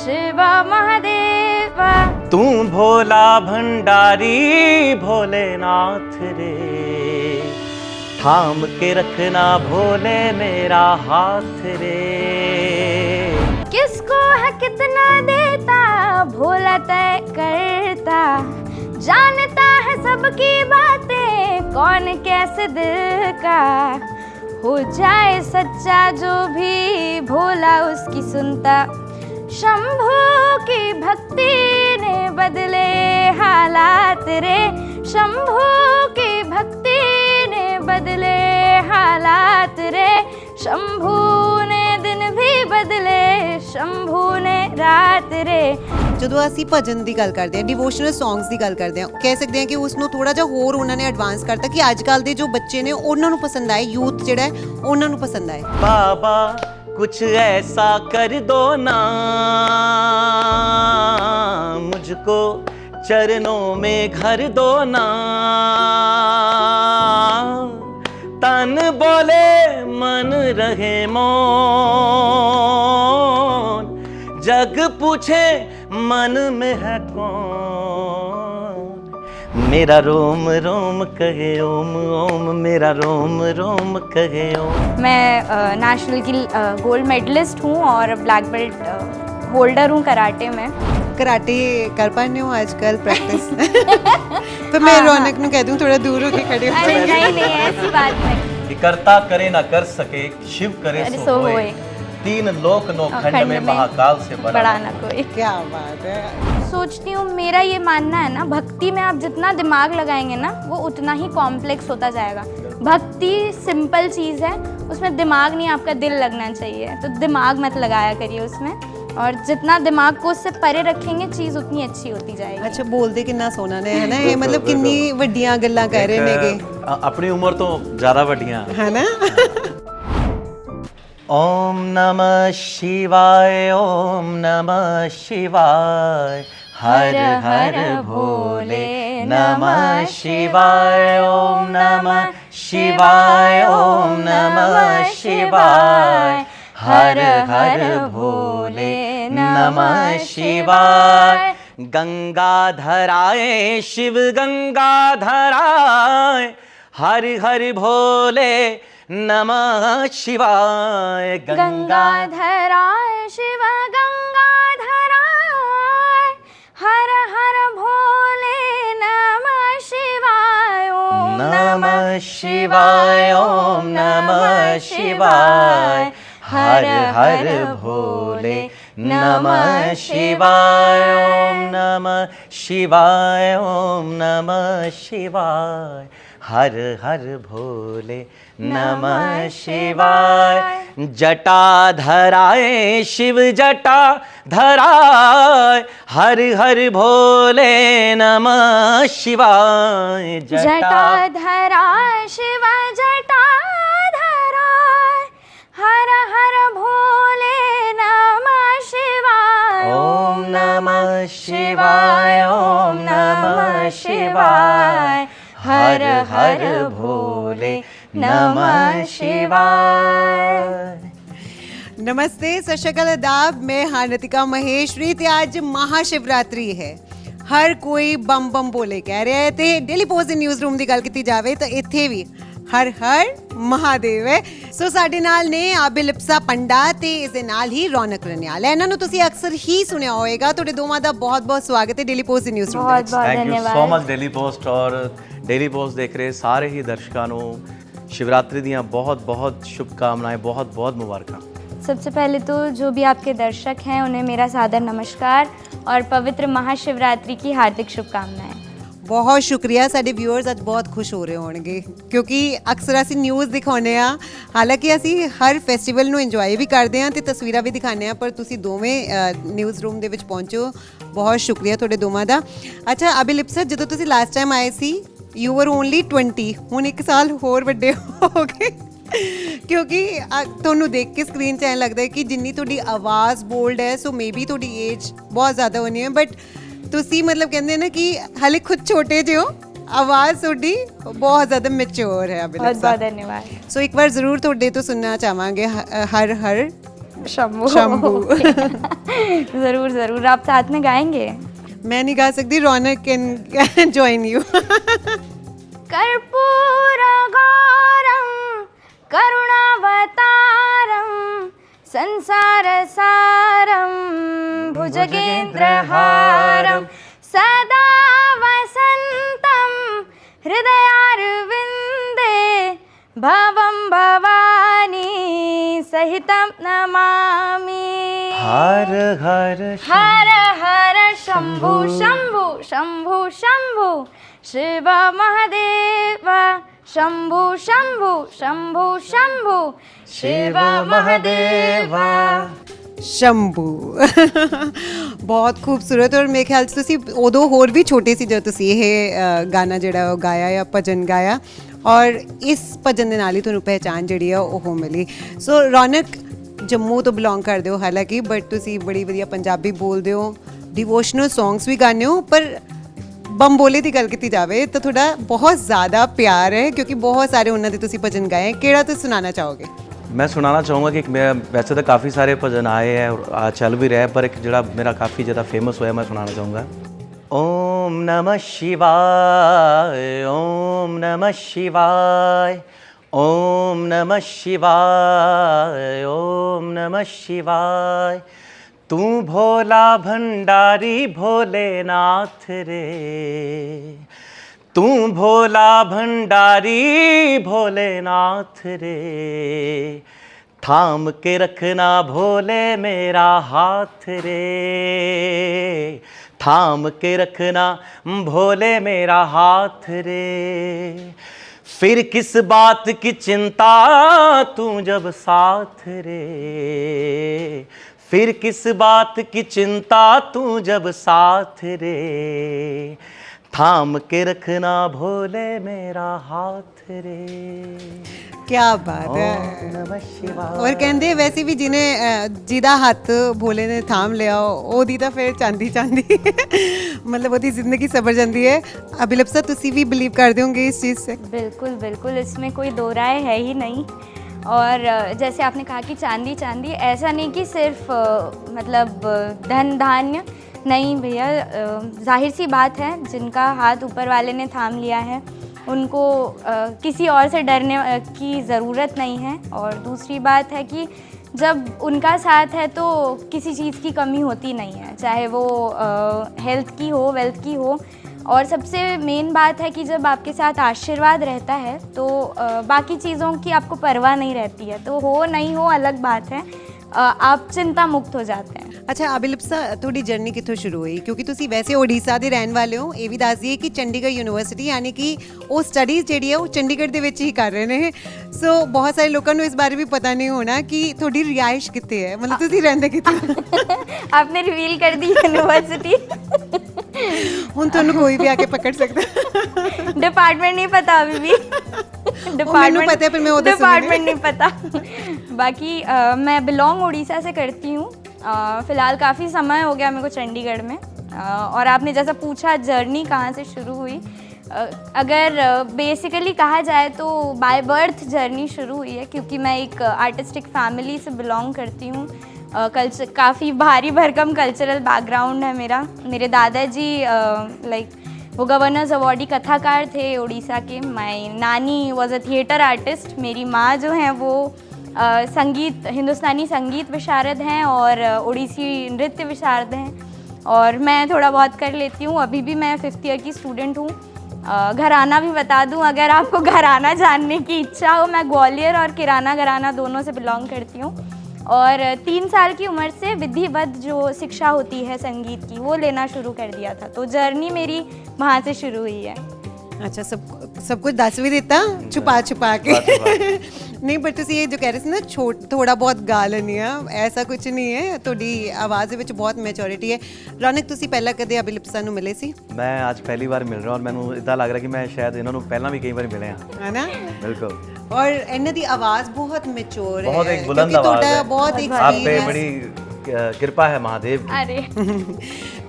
शिव महादेव। तू भोला भंडारी भोलेनाथ रे, थाम के रखना भोले मेरा हाथ रे। किसको है कितना देता भोला तय करता, जानता है सबकी बातें कौन कैसे दिल का। हो जाए सच्चा जो भी भोला उसकी सुनता, शंभू की भक्ति ने बदले हालात रे। शंभू की भक्ति ने बदले हालात रे। शंभू ने दिन भी बदले, शंभू ने रात रे। ਜਦੋਂ ਅਸੀਂ ਭਜਨ ਦੀ ਗੱਲ ਕਰਦੇ ਹਾਂ, ਡਿਵੋਸ਼ਨਲ ਸੌਂਗਸ ਦੀ ਗੱਲ ਕਰਦੇ ਹਾਂ, ਕਹਿ ਸਕਦੇ ਹਾਂ ਕਿ ਉਸ ਨੂੰ ਥੋੜਾ ਜਿਹਾ ਹੋਰ ਉਹਨਾਂ ਨੇ ਐਡਵਾਂਸ ਕਰਤਾ ਕਿ ਅੱਜ ਕੱਲ ਦੇ ਜੋ ਬੱਚੇ ਨੇ ਉਹਨਾਂ ਨੂੰ ਪਸੰਦ ਆਏ, ਯੂਥ ਜਿਹੜਾ ਹੈ ਉਹਨਾਂ ਨੂੰ ਪਸੰਦ ਆਏ। बाबा कुछ ऐसा कर दो ना, मुझको चरणों में घर दो ना। तन बोले मन रहे मौन, जग पूछे मन में है कौन। मेरा रोम रोम कहे ओम ओम, मेरा रोम रोम कहे ओम। मैं नेशनल की गोल्ड मेडलिस्ट हूँ और ब्लैक बेल्ट होल्डर हूँ कराटे में। कराटे कर पाने हो आजकल प्रैक्टिस? तो मैं रौनक ਨੂੰ ਕਹਿ ਦੂੰ ਥੋੜਾ ਦੂਰ ਹੋ ਕੇ ਖੜੇ ਹੋ। अरे नहीं ऐसी बात नहीं। कि करता करे ना कर सके, शिव करे अरे सो सो होए। होए। तीन लोक नो खंड में महाकाल से बड़ा ना कोई। क्या बात है। सोचती हूँ, मेरा ये मानना है ना, भक्ति में आप जितना दिमाग लगाएंगे ना वो उतना ही कॉम्प्लेक्स होता जाएगा। भक्ति सिंपल चीज़ है, उसमें दिमाग नहीं, आपका दिल लगना चाहिए। तो दिमाग मत लगाया करिए उसमें, और जितना दिमाग को उससे परे रखेंगे चीज़ उतनी अच्छी होती जाएगी। ਅੱਛਾ ਬੋਲਦੇ ਕਿੰਨਾ ਸੋਹਣਾ ਨੇ ਹੈ ਨਾ, ਇਹ ਮਤਲਬ ਕਿੰਨੀ ਵੱਡੀਆਂ ਗੱਲਾਂ ਕਹਿ ਰਹੇ ਨੇਗੇ अपनी उम्र तो ज्यादा वड्डियां ਹੈ ਨਾ। ओम नमः शिवाय, ओम नमः शिवाय, हर हर भोले नमः शिवाय। ओम नमः शिवाय, ओम नमः शिवाय, हर हर भोले नमः शिवाय। गंगाधराए शिव गंगाधराए, हर हर भोले नमः शिवाय। गंगाधराय शिव गंगाधराय, हर हर भोले नमः शिवाय। ओम नमः शिवाय, ओम नमः शिवाय, हर हर भोले नमः शिवाय। ओम नमः शिवाय, ओम नमः शिवाय, हर हर भोले नमः शिवाय। जटा धराए शिव जटा धराए, हर हर भोले नमः शिवाय। जटा धराय शिव जटा धराय, हर हर भोले नमः शिवाय। ओम नमः शिवाय, ओम नमः शिवाय, हर हर भोले नमः शिवाय। नमस्ते, सत श्री अकाल, आदाब। मैं हाँ नतिका महेश्वरी ते आज महाशिवरात्रि है। हर कोई बम बम बोले कह रहा है। तो डेली पोस्ट दी न्यूज़ रूम की गल की जाए तो इत्थे भी हर हर महादेव है। सो साडे नाल ने आबिलिप्सा पंडा ते इस दे नाल ही रौनक रनियाल है। इन्हां नूं तुसीं अक्सर ही सुनिया होएगा। तुहाडे दोवां दा बहुत बहुत स्वागत है डेली पोस्ट दी न्यूज़ रूम दे विच। बहुत थैंक यू धन्यवाद। सो मच डेली पोस्ट और डेली पोस्ट देख रहे सारे ही दर्शकों ਨੂੰ शिवरात्रि ਦੀਆਂ बहुत बहुत शुभकामनाएं, बहुत बहुत मुबारक। सबसे पहले तो जो भी आपके दर्शक हैं उन्हें मेरा सादर नमस्कार और पवित्र महाशिवरात्रि की हार्दिक शुभकामनाएं। बहुत शुक्रिया। साडे व्यूअर्स ਅੱਜ बहुत खुश हो रहे होणगे क्योंकि अक्सर ਅਸੀਂ ਨਿਊਜ਼ ਦਿਖਾਉਂਦੇ ਆ, ਹਾਲਾਂਕਿ ਅਸੀਂ ਹਰ ਫੈਸਟੀਵਲ ਨੂੰ ਇੰਜੋਏ ਵੀ ਕਰਦੇ ਆ ਤੇ ਤਸਵੀਰਾਂ ਵੀ ਦਿਖਾਉਂਦੇ ਆ, ਪਰ ਤੁਸੀਂ ਦੋਵੇਂ ਨਿਊਜ਼ ਰੂਮ ਦੇ ਵਿੱਚ ਪਹੁੰਚੋ, ਬਹੁਤ ਸ਼ੁਕਰੀਆ ਤੁਹਾਡੇ ਦੋਵਾਂ ਦਾ। ਅੱਛਾ ਅਭਿਲਿਪਸਾ, ਜਦੋਂ ਤੁਸੀਂ ਲਾਸਟ ਟਾਈਮ ਆਏ ਸੀ ਯੂ ਵਰ ਓਨਲੀ 20, ਹੁਣ 1 ਸਾਲ ਹੋਰ ਵੱਡੇ ਹੋ ਗਏ ਕਿਉਂਕਿ ਤੁਹਾਨੂੰ ਦੇਖ ਕੇ ਸਕਰੀਨ 'ਚ ਐਂ ਲੱਗਦਾ ਹੈ ਕਿ ਜਿੰਨੀ ਤੁਹਾਡੀ ਆਵਾਜ਼ ਬੋਲਡ ਹੈ ਸੋ ਮੇਬੀ ਤੁਹਾਡੀ ਏਜ ਬਹੁਤ ਜ਼ਿਆਦਾ ਹੋਣੀ ਹੈ, ਬਟ ਤੁਸੀਂ ਮਤਲਬ ਕਹਿੰਦੇ ਨਾ ਕਿ ਹਾਲੇ ਖੁਦ ਛੋਟੇ ਜਿਹੇ ਹੋ, ਆਵਾਜ਼ ਤੁਹਾਡੀ ਬਹੁਤ ਜ਼ਿਆਦਾ ਮੈਚੁਰ ਹੈ। बहुत बहुत धन्यवाद। ਸੋ ਇੱਕ ਵਾਰ ਜ਼ਰੂਰ ਤੁਹਾਡੇ ਤੋਂ ਸੁਣਨਾ ਚਾਹਾਂਗੇ ਹਰ ਹਰ शंभू शंभू। ज़रूर ज़रूर, आप साथ में गाएंगे? मैं नहीं गा सकती, रौनक कैन जॉइन यू। कर्पूरगौरं करुणावतारं संसारसारं भुजगेन्द्रहारं सदा वसन्तं हृदयारविन्दे भवं भवानी सहितं नमामि। हर हर हर हर शंभु शंभु शंभु शंभु शिव महादेव शंभु शंभु शंभु शंभु शिव महादेवा। शंभू। बहुत खूबसूरत। और मेरे ख्याल 'ਚ ਤੁਸੀਂ ਉਦੋਂ ਹੋਰ ਵੀ ਛੋਟੇ ਸੀ ਜਦੋਂ ਤੁਸੀਂ ਇਹ ਗਾਣਾ ਜਿਹੜਾ ਉਹ ਗਾਇਆ ਜਾਂ ਭਜਨ ਗਾਇਆ, ਔਰ ਇਸ ਭਜਨ ਦੇ ਨਾਲ ਹੀ ਤੁਹਾਨੂੰ ਪਹਿਚਾਨ ਜਿਹੜੀ ਆ ਉਹ ਮਿਲੀ। ਸੋ ਰੌਨਕ ਜੰਮੂ ਤੋਂ ਬਿਲੋਂਗ ਕਰਦੇ ਹੋ ਹਾਲਾਂਕਿ, ਬਟ ਤੁਸੀਂ ਬੜੀ ਵਧੀਆ ਪੰਜਾਬੀ ਬੋਲਦੇ ਹੋ, ਡਿਵੋਸ਼ਨਲ ਸੌਂਗਸ ਵੀ ਗਾਉਂਦੇ ਹੋ। ਪਰ ਬੰਬੋਲੇ ਦੀ ਗੱਲ ਕੀਤੀ ਜਾਵੇ ਤਾਂ ਤੁਹਾਡਾ ਬਹੁਤ ਜ਼ਿਆਦਾ ਪਿਆਰ ਹੈ, ਕਿਉਂਕਿ ਬਹੁਤ ਸਾਰੇ ਉਹਨਾਂ ਦੇ ਤੁਸੀਂ ਭਜਨ ਗਾਏ। ਕਿਹੜਾ ਤੁਸੀਂ ਸੁਣਾਉਣਾ ਚਾਹੋਗੇ? मैं सुनाना चाहूँगा कि मैं वैसे तो काफ़ी सारे भजन आए हैं और चल भी रहे हैं, पर एक जड़ा मेरा काफ़ी ज़्यादा फेमस हुआ है, मैं सुनाना चाहूँगा। ओम नमः शिवाय, ओम नमः शिवाय, ओम नमः शिवाय, ओम नमः शिवाय। तू भोला भंडारी भोलेनाथ रे, तू भोला भंडारी भोलेनाथ रे, थाम के रखना भोले मेरा हाथ रे, थाम के रखना भोले मेरा हाथ रे। फिर किस बात की चिंता तू जब साथ रे, फिर किस बात की चिंता तू जब साथ रे, थाम के रखना भोले मेरा हाथ रे। क्या बात है। नमः शिवाय। ਔਰ ਕਹਿੰਦੇ ਵੈਸੇ ਵੀ ਜਿਹਨੇ ਜਿਹਦਾ ਹੱਥ ਭੋਲੇ ਨੇ ਥਾਮ ਲਿਆ ਉਹਦੀ ਤਾਂ ਫਿਰ ਚਾਂਦੀ ਚਾਂਦੀ ਮਤਲਬ ਉਹਦੀ ਜ਼ਿੰਦਗੀ ਸਬਰ ਜਾਂਦੀ ਹੈ। ਅਭਿਲਪਸਾ ਤੁਸੀਂ ਵੀ ਬਿਲੀਵ ਕਰਦੇ ਹੋਗੇ इस चीज़ से? बिल्कुल बिल्कुल, इसमें कोई दो राय है ही नहीं। और जैसे आपने कहा कि चांदी चांदी, ऐसा नहीं कि सिर्फ मतलब धन धान्य नहीं भैया, जाहिर सी बात है जिनका हाथ ऊपर वाले ने थाम लिया है उनको किसी और से डरने की ज़रूरत नहीं है। और दूसरी बात है कि जब उनका साथ है तो किसी चीज़ की कमी होती नहीं है, चाहे वो हेल्थ की हो, वेल्थ की हो। और सबसे मेन बात है कि जब आपके साथ आशीर्वाद रहता है तो बाकी चीज़ों की आपको परवाह नहीं रहती है। तो हो नहीं हो अलग बात है, आप चिंता मुक्त हो जाते हैं। ਅੱਛਾ ਅਭਿਲਪਸਾ, ਤੁਹਾਡੀ ਜਰਨੀ ਕਿੱਥੋਂ ਸ਼ੁਰੂ ਹੋਈ? ਕਿਉਂਕਿ ਤੁਸੀਂ ਵੈਸੇ ਓਡੀਸ਼ਾ ਦੇ ਰਹਿਣ ਵਾਲੇ ਹੋ। ਇਹ ਵੀ ਦੱਸ ਦਈਏ ਕਿ ਚੰਡੀਗੜ੍ਹ ਯੂਨੀਵਰਸਿਟੀ ਯਾਨੀ ਕਿ ਉਹ ਸਟੱਡੀਜ਼ ਜਿਹੜੀ ਹੈ ਉਹ ਚੰਡੀਗੜ੍ਹ ਦੇ ਵਿੱਚ ਹੀ ਕਰ ਰਹੇ ਨੇ। ਸੋ ਬਹੁਤ ਸਾਰੇ ਲੋਕਾਂ ਨੂੰ ਇਸ ਬਾਰੇ ਵੀ ਪਤਾ ਨਹੀਂ ਹੋਣਾ ਕਿ ਤੁਹਾਡੀ ਰਿਹਾਇਸ਼ ਕਿੱਥੇ ਹੈ, ਮਤਲਬ ਤੁਸੀਂ ਰਹਿੰਦੇ ਕਿੱਥੇ? आपने रिवील कर दी यूनिवर्सिटी। ਹੁਣ ਤੁਹਾਨੂੰ ਕੋਈ ਵੀ ਆ ਕੇ ਪਕੜ ਸਕਦਾ। डिपार्टमेंट नहीं पता अभी भी। मैनू पता है, पर मैं वो तो सुनी डिपार्टमेंट नहीं पता। बाकी मैं बिलोंग उड़ीसा से करती हूँ। फ़िलहाल काफ़ी समय हो गया मेरे को चंडीगढ़ में। और आपने जैसा पूछा जर्नी कहाँ से शुरू हुई, अगर बेसिकली कहा जाए तो बाय बर्थ जर्नी शुरू हुई है, क्योंकि मैं एक आर्टिस्टिक फैमिली से बिलोंग करती हूँ। काफ़ी भारी भरकम कल्चरल बैकग्राउंड है मेरा। मेरे दादाजी लाइक वो गवर्नर्स अवार्डी कथाकार थे उड़ीसा के। माय नानी वॉज अ थिएटर आर्टिस्ट। मेरी माँ जो हैं वो संगीत, हिंदुस्तानी संगीत विशारद हैं और उड़ीसी नृत्य विशारद हैं। और मैं थोड़ा बहुत कर लेती हूँ। अभी भी मैं 5th ईयर की स्टूडेंट हूँ। घराना भी बता दूँ, अगर आपको घराना जानने की इच्छा हो, मैं ग्वालियर और किराना घराना दोनों से बिलोंग करती हूँ। और 3 साल की उम्र से विधिवत जो शिक्षा होती है संगीत की वो लेना शुरू कर दिया था। तो जर्नी मेरी वहाँ से शुरू हुई है। ਅੱਛਾ, ਸਭ ਕੁਝ ਦੱਸ ਵੀ ਦਿੱਤਾ ਛੁਪਾ ਕੇ। ਨਹੀਂ, ਬਟ ਤੁਸੀਂ ਇਹ ਜੋ ਕਹਿ ਰਹੇ ਸੀ ਨਾ ਥੋੜਾ ਬਹੁਤ ਗਾ ਲੈਂਦੀ ਆ, ਐਸਾ ਕੁਝ ਨਹੀਂ ਹੈ। ਤੁਹਾਡੀ ਆਵਾਜ਼ ਦੇ ਵਿੱਚ ਬਹੁਤ ਮੈਚੋਰਿਟੀ ਹੈ। ਰੌਨਕ, ਤੁਸੀਂ ਪਹਿਲਾਂ ਕਦੇ ਅਭਿਲਪਸਾ ਨੂੰ ਮਿਲੇ ਸੀ? मैं आज पहली बार मिल रहा हूँ और मैंने इतना लग रहा कि मैं शायद इन्होंने पहला भी कई बार मिले हैं। ਹੈ ਨਾ? बिल्कुल। और ਇਹਨਾਂ ਦੀ ਆਵਾਜ਼ ਬਹੁਤ ਮੈਚੋਰ ਹੈ, बहुत एक बुलंद ਕਿਉਂਕਿ आवाज ਤੁਹਾਡਾ है। ਬਹੁਤ आप पे एक्सपीरियंस बड़ी ਕਿਰਪਾ ਹੈ ਮਹਾਦੇਵ ਦੀ। अरे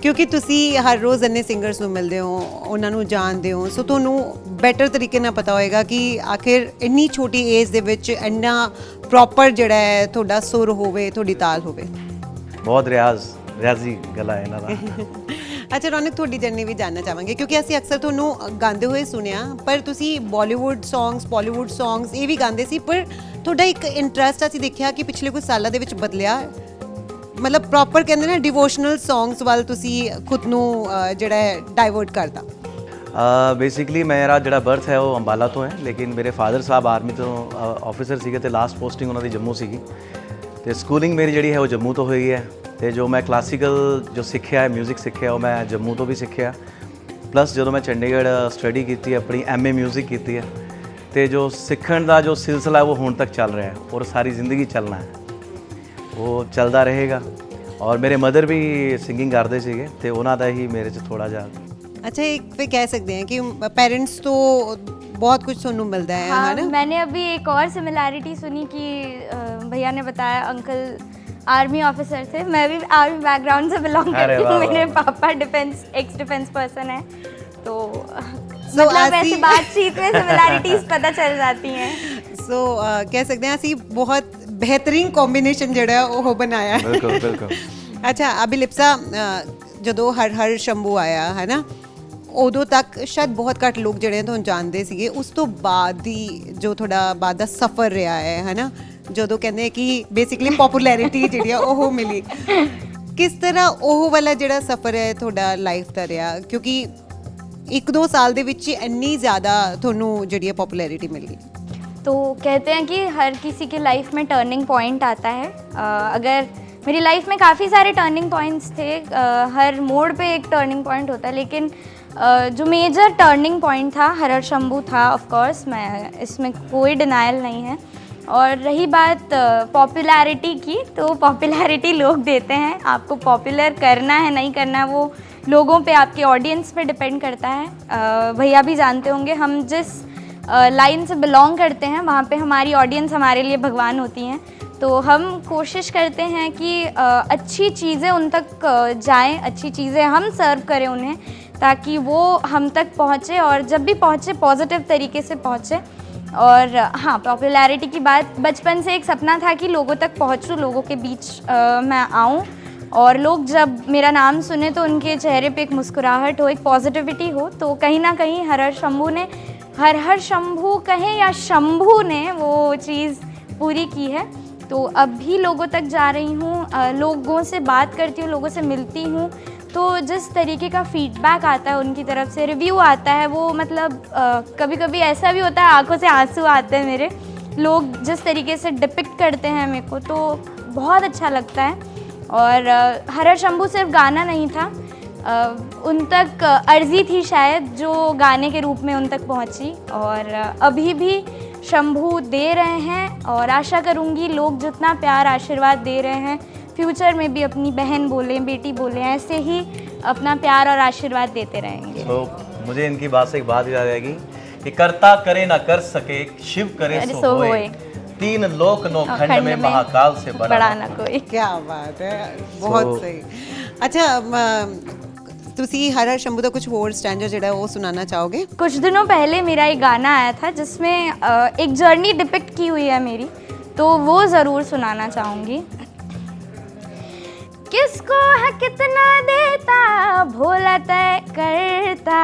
ਕਿਉਂਕਿ ਤੁਸੀਂ ਹਰ ਰੋਜ਼ ਇੰਨੇ ਸਿੰਗਰਸ ਨੂੰ ਮਿਲਦੇ ਹੋ, ਉਹਨਾਂ ਨੂੰ ਜਾਣਦੇ ਹੋ, ਸੋ ਤੁਹਾਨੂੰ ਬੈਟਰ ਤਰੀਕੇ ਨਾਲ ਪਤਾ ਹੋਏਗਾ ਕਿ ਆਖਿਰ ਇੰਨੀ ਛੋਟੀ ਏਜ ਦੇ ਵਿੱਚ ਇੰਨਾ ਪ੍ਰੋਪਰ ਜਿਹੜਾ ਹੈ ਤੁਹਾਡਾ ਸੁਰ ਹੋਵੇ, ਤੁਹਾਡੀ ਤਾਲ ਹੋਵੇ। ਬਹੁਤ ਰਿਆਜ਼ੀ ਗਲਾ ਹੈ ਇਹਨਾਂ ਦਾ। ਅੱਛਾ ਰੌਨਕ, ਤੁਹਾਡੀ ਜਰਨੀ ਵੀ ਜਾਨਣਾ ਚਾਹਾਂਗੇ ਕਿਉਂਕਿ ਅਸੀਂ ਅਕਸਰ ਤੁਹਾਨੂੰ ਗਾਉਂਦੇ ਹੋਏ ਸੁਣਿਆ, ਪਰ ਤੁਸੀਂ ਬਾਲੀਵੁੱਡ ਸੌਂਗਸ, ਬਾਲੀਵੁੱਡ ਸੌਂਗਸ ਇਹ ਵੀ ਗਾਉਂਦੇ ਸੀ, ਪਰ ਤੁਹਾਡਾ ਇੱਕ ਇੰਟਰਸਟ ਅਸੀਂ ਦੇਖਿਆ ਕਿ ਪਿਛਲੇ ਕੁਝ ਸਾਲਾਂ ਦੇ ਵਿੱਚ ਬਦਲਿਆ, ਮਤਲਬ ਪ੍ਰੋਪਰ ਕਹਿੰਦੇ ਨੇ ਡਿਵੋਸ਼ਨਲ ਸੌਂਗਸ ਵੱਲ ਤੁਸੀਂ ਖੁਦ ਨੂੰ ਜਿਹੜਾ ਹੈ ਡਾਈਵਰਟ ਕਰਤਾ। ਬੇਸਿਕਲੀ ਮੇਰਾ ਜਿਹੜਾ ਬਰਥ ਹੈ ਉਹ ਅੰਬਾਲਾ ਤੋਂ ਹੈ, ਲੇਕਿਨ ਮੇਰੇ ਫਾਦਰ ਸਾਹਿਬ ਆਰਮੀ ਤੋਂ ਆਫਿਸਰ ਸੀਗੇ ਤੇ ਲਾਸਟ ਪੋਸਟਿੰਗ ਉਹਨਾਂ ਦੀ ਜੰਮੂ ਸੀਗੀ, ਤੇ ਸਕੂਲਿੰਗ ਮੇਰੀ ਜਿਹੜੀ ਹੈ ਉਹ ਜੰਮੂ ਤੋਂ ਹੋਈ ਹੈ, ਤੇ ਜੋ ਮੈਂ ਕਲਾਸੀਕਲ ਜੋ ਸਿੱਖਿਆ ਹੈ, ਮਿਊਜ਼ਿਕ ਸਿੱਖਿਆ, ਉਹ ਮੈਂ ਜੰਮੂ ਤੋਂ ਵੀ ਸਿੱਖਿਆ। ਪਲੱਸ ਜਦੋਂ ਮੈਂ ਚੰਡੀਗੜ੍ਹ ਸਟੱਡੀ ਕੀਤੀ, ਆਪਣੀ MA ਮਿਊਜ਼ਿਕ ਕੀਤੀ ਹੈ, ਤੇ ਜੋ ਸਿੱਖਣ ਦਾ ਜੋ ਸਿਲਸਿਲਾ ਉਹ ਹੁਣ ਤੱਕ ਚੱਲ ਰਿਹਾ ਹੈ ਔਰ ਸਾਰੀ ਜ਼ਿੰਦਗੀ ਚੱਲਣਾ ਹੈ, ਉਹ ਚੱਲਦਾ ਰਹੇਗਾ। ਔਰ ਮੇਰੇ ਮਦਰ ਵੀ ਸਿੰਗਿੰਗ ਕਰਦੇ ਸੀਗੇ ਤੇ ਉਹਨਾਂ ਦਾ ਹੀ ਮੇਰੇ 'ਚ ਥੋੜਾ ਜਿਹਾ। अच्छा एक पे कह सकते हैं कि पेरेंट्स तो बहुत कुछ सुनने मिलता है, हाँ, है ना? मैंने अभी एक और सिमिलैरिटी सुनी कि भैया ने बताया अंकल आर्मी ऑफिसर थे, मैं भी आर्मी बैकग्राउंड से बिलोंग अरे करती वाह, हूँ। मेरे वाह। पापा एक्स डिफेंस पर्सन है, तो So, मतलब ऐसी ऐसी- बातचीत में सिमिलैरिटीज पता चल जाती हैं। सो कह सकते हैं ਅਸੀਂ ਬਹੁਤ ਬਿਹਤਰੀਨ ਕੰਬੀਨੇਸ਼ਨ ਜਿਹੜਾ ਉਹ ਬਣਾਇਆ ਹੈ। ਬਿਲਕੁਲ ਬਿਲਕੁਲ। ਅੱਛਾ ਅਭੀ ਲਿਪਸਾ, ਜਦੋਂ ਹਰ ਸ਼ੰਭੂ ਆਇਆ ਹੈ ਨਾ, ਉਦੋਂ ਤੱਕ ਸ਼ਾਇਦ ਬਹੁਤ ਘੱਟ ਲੋਕ ਜਿਹੜੇ ਤੁਹਾਨੂੰ ਜਾਣਦੇ ਸੀਗੇ, ਉਸ ਤੋਂ ਬਾਅਦ ਦੀ ਜੋ ਤੁਹਾਡਾ ਬਾਅਦ ਦਾ ਸਫ਼ਰ ਰਿਹਾ ਹੈ ਨਾ, ਜਦੋਂ ਕਹਿੰਦੇ ਕਿ ਬੇਸਿਕਲੀ ਪਪੂਲੈਰਿਟੀ ਜਿਹੜੀ ਆ ਉਹ ਮਿਲੀ, ਕਿਸ ਤਰ੍ਹਾਂ ਉਹ ਵਾਲਾ ਜਿਹੜਾ ਸਫ਼ਰ ਹੈ ਤੁਹਾਡਾ ਲਾਈਫ ਦਾ ਰਿਹਾ, ਕਿਉਂਕਿ 1-2 ਸਾਲ ਦੇ ਵਿੱਚ ਹੀ ਇੰਨੀ ਜ਼ਿਆਦਾ ਤੁਹਾਨੂੰ ਜਿਹੜੀ ਹੈ ਪਪੂਲੈਰਿਟੀ ਮਿਲ ਗਈ। तो कहते हैं कि हर किसी की लाइफ में टर्निंग पॉइंट आता है। अगर मेरी लाइफ में काफ़ी सारे टर्निंग पॉइंट्स थे, हर मोड़ पे एक टर्निंग पॉइंट होता है, लेकिन जो मेजर टर्निंग पॉइंट था हरर शंभू था। ऑफ कोर्स मैं इसमें कोई डिनायल नहीं है। और रही बात पॉपुलैरिटी की, तो पॉपुलैरिटी लोग देते हैं, आपको पॉपुलर करना है नहीं करना वो लोगों पे, आपके ऑडियंस पे डिपेंड करता है। भैया भी जानते होंगे, हम जिस लाइन से बिलोंग करते हैं वहाँ पे हमारी ऑडियंस हमारे लिए भगवान होती हैं, तो हम कोशिश करते हैं कि अच्छी चीज़ें उन तक जाएं, अच्छी चीज़ें हम सर्व करें उन्हें, ताकि वो हम तक पहुँचे, और जब भी पहुँचे पॉजिटिव तरीके से पहुँचे। और हाँ, पॉपुलैरिटी की बात, बचपन से एक सपना था कि लोगों तक पहुँचूँ, लोगों के बीच मैं आऊँ, और लोग जब मेरा नाम सुने तो उनके चेहरे पे एक मुस्कुराहट हो, एक पॉजिटिविटी हो। तो कहीं ना कहीं हरर शंभू ने, हर शंभू कहें या शंभू ने वो चीज़ पूरी की है। तो अब भी लोगों तक जा रही हूँ, लोगों से बात करती हूँ, लोगों से मिलती हूँ, तो जिस तरीके का फीडबैक आता है उनकी तरफ से, रिव्यू आता है, वो मतलब कभी कभी ऐसा भी होता है आंखों से आंसू आते हैं मेरे, लोग जिस तरीके से डिपिक्ट करते हैं मेरे को, तो बहुत अच्छा लगता है। और हरर शंभू सिर्फ गाना नहीं था, उन तक अर्जी थी शायद जो गाने के रूप में उन तक पहुंची, और अभी भी शंभू दे रहे हैं, और आशा करूंगी लोग जितना प्यार आशीर्वाद दे रहे हैं फ्यूचर में भी अपनी बहन बोले, बेटी बोले, ऐसे ही अपना प्यार और आशीर्वाद देते रहेंगे। तो मुझे इनकी बात से एक बात याद आएगी कि करता करे ना कर सके, शिव करे सो होए, 3 लोक नो खंड में महाकाल से बड़ा ना कोई। क्या बात है, बहुत सही। अच्छा ਤੁਸੀਂ ਹਰਰ ਸ਼ੰਭੂ ਦਾ ਕੁਝ ਹੋਰ ਸਟੈਂਡਰ ਜਿਹੜਾ ਉਹ ਸੁਣਾਉਣਾ ਚਾਹੋਗੇ? कुछ दिनों पहले मेरा एक गाना आया था जिसमें एक जर्नी डिपिक्ट की हुई है मेरी, तो वो ज़रूर सुनाना चाहूँगी। किसको है कितना देता भोला तय करता,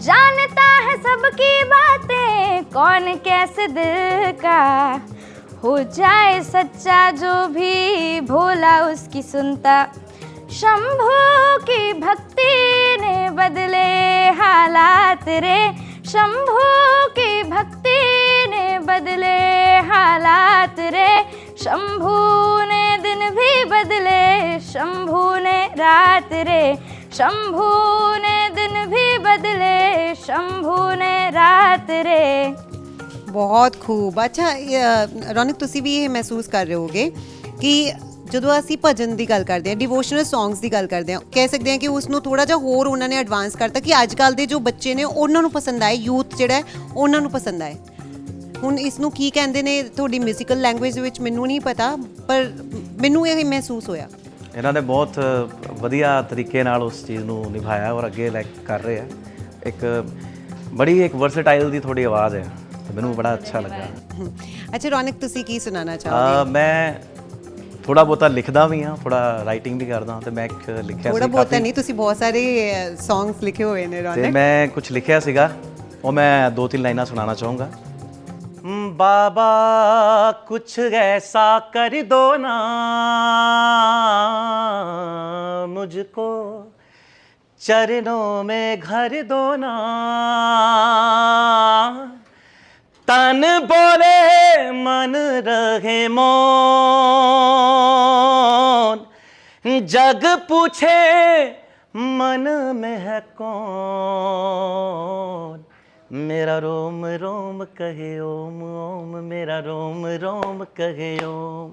जानता है सबकी बातें कौन कैसे दिल का, हो जाए सच्चा जो भी भोला उसकी सुनता, शंभू की भक्ति ने बदले हालात रे, शंभू की भक्ति ने बदले हालात रे, शंभू ने दिन भी बदले, शंभू ने रात रे, शंभू ने दिन भी बदले, शंभू ने रात रे। ਬਹੁਤ ਖੂਬ। ਅੱਛਾ ਰੌਨਕ, ਤੁਸੀਂ ਵੀ ਇਹ ਮਹਿਸੂਸ ਕਰ ਰਹੇ ਹੋਗੇ ਕਿ ਜਦੋਂ ਅਸੀਂ ਭਜਨ ਦੀ ਗੱਲ ਕਰਦੇ ਹਾਂ, ਡਿਵੋਸ਼ਨਲ ਸੌਂਗਸ ਦੀ ਗੱਲ ਕਰਦੇ ਹਾਂ, ਕਹਿ ਸਕਦੇ ਹਾਂ ਕਿ ਉਸ ਨੂੰ ਥੋੜਾ ਜਿਹਾ ਹੋਰ ਉਹਨਾਂ ਨੇ ਐਡਵਾਂਸ ਕਰਤਾ ਕਿ ਅੱਜ ਕੱਲ੍ਹ ਦੇ ਜੋ ਬੱਚੇ ਨੇ ਉਹਨਾਂ ਨੂੰ ਪਸੰਦ ਆਏ, ਯੂਥ ਜਿਹੜਾ ਹੈ ਉਹਨਾਂ ਨੂੰ ਪਸੰਦ ਆਏ। ਹੁਣ ਇਸ ਨੂੰ ਕੀ ਕਹਿੰਦੇ ਨੇ ਤੁਹਾਡੀ ਮਿਊਜ਼ੀਕਲ ਲੈਂਗੁਏਜ ਦੇ ਵਿੱਚ ਮੈਨੂੰ ਨਹੀਂ ਪਤਾ, ਪਰ ਮੈਨੂੰ ਇਹ ਮਹਿਸੂਸ ਹੋਇਆ। ਇਹਨਾਂ ਨੇ ਬਹੁਤ ਵਧੀਆ ਤਰੀਕੇ ਨਾਲ ਉਸ ਚੀਜ਼ ਨੂੰ ਨਿਭਾਇਆ ਔਰ ਅੱਗੇ ਲੈ ਕਰ ਰਹੇ ਆ। ਇੱਕ ਬੜੀ ਇੱਕ ਵਰਸਟਾਈਲ ਦੀ ਥੋੜੀ ਆਵਾਜ਼ ਹੈ ਤੇ ਮੈਨੂੰ ਬੜਾ ਅੱਛਾ ਲੱਗਾ। ਅੱਛਾ ਰੌਨਕ, ਤੁਸੀਂ ਕੀ ਸੁਣਾਉਣਾ ਚਾਹੋਗੇ? ਮੈਂ ਥੋੜਾ ਬਹੁਤਾ ਲਿਖਦਾ ਵੀ ਹਾਂ, ਥੋੜਾ ਰਾਈਟਿੰਗ ਵੀ ਕਰਦਾ ਹਾਂ ਤੇ ਮੈਂ ਇੱਕ ਲਿਖਿਆ ਥੋੜਾ ਸੀ ਬਹੁਤ ਨਹੀਂ, ਤੁਸੀਂ ਬਹੁਤ ਸਾਰੇ ਸੌਂਗਸ ਲਿਖੇ ਹੋਏ ਨੇ ਤੇ ਰੌਨਕ। ਮੈਂ ਕੁਝ ਲਿਖਿਆ ਸੀਗਾ, ਉਹ ਮੈਂ 2-3 ਲਾਈਨਾਂ ਸੁਣਾਉਣਾ ਚਾਹੂँगा। बाबा कुछ ऐसा कर दो ना मुझको, चरणों में घर दो ना, तन बोले मन रहे मौन, जग पूछे मन में है कौन, मेरा रोम रोम कहे ओम ओम, मेरा रोम रोम कहे ओम,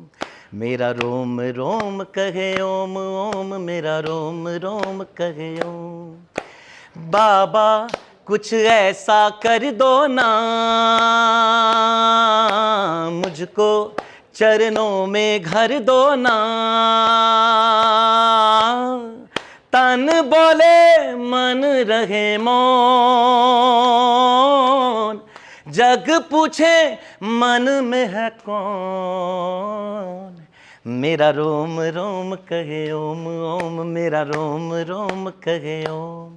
मेरा रोम रोम कहे ओम ओम, मेरा रोम रोम कहे ओम। बाबा कुछ ऐसा कर दो ना मुझको, चरणों में घर दो ना, तन बोले मन रहे मौन, जग पूछे मन में है कौन, मेरा रोम रोम कहे ओम ओम, मेरा रोम रोम कहे ओम,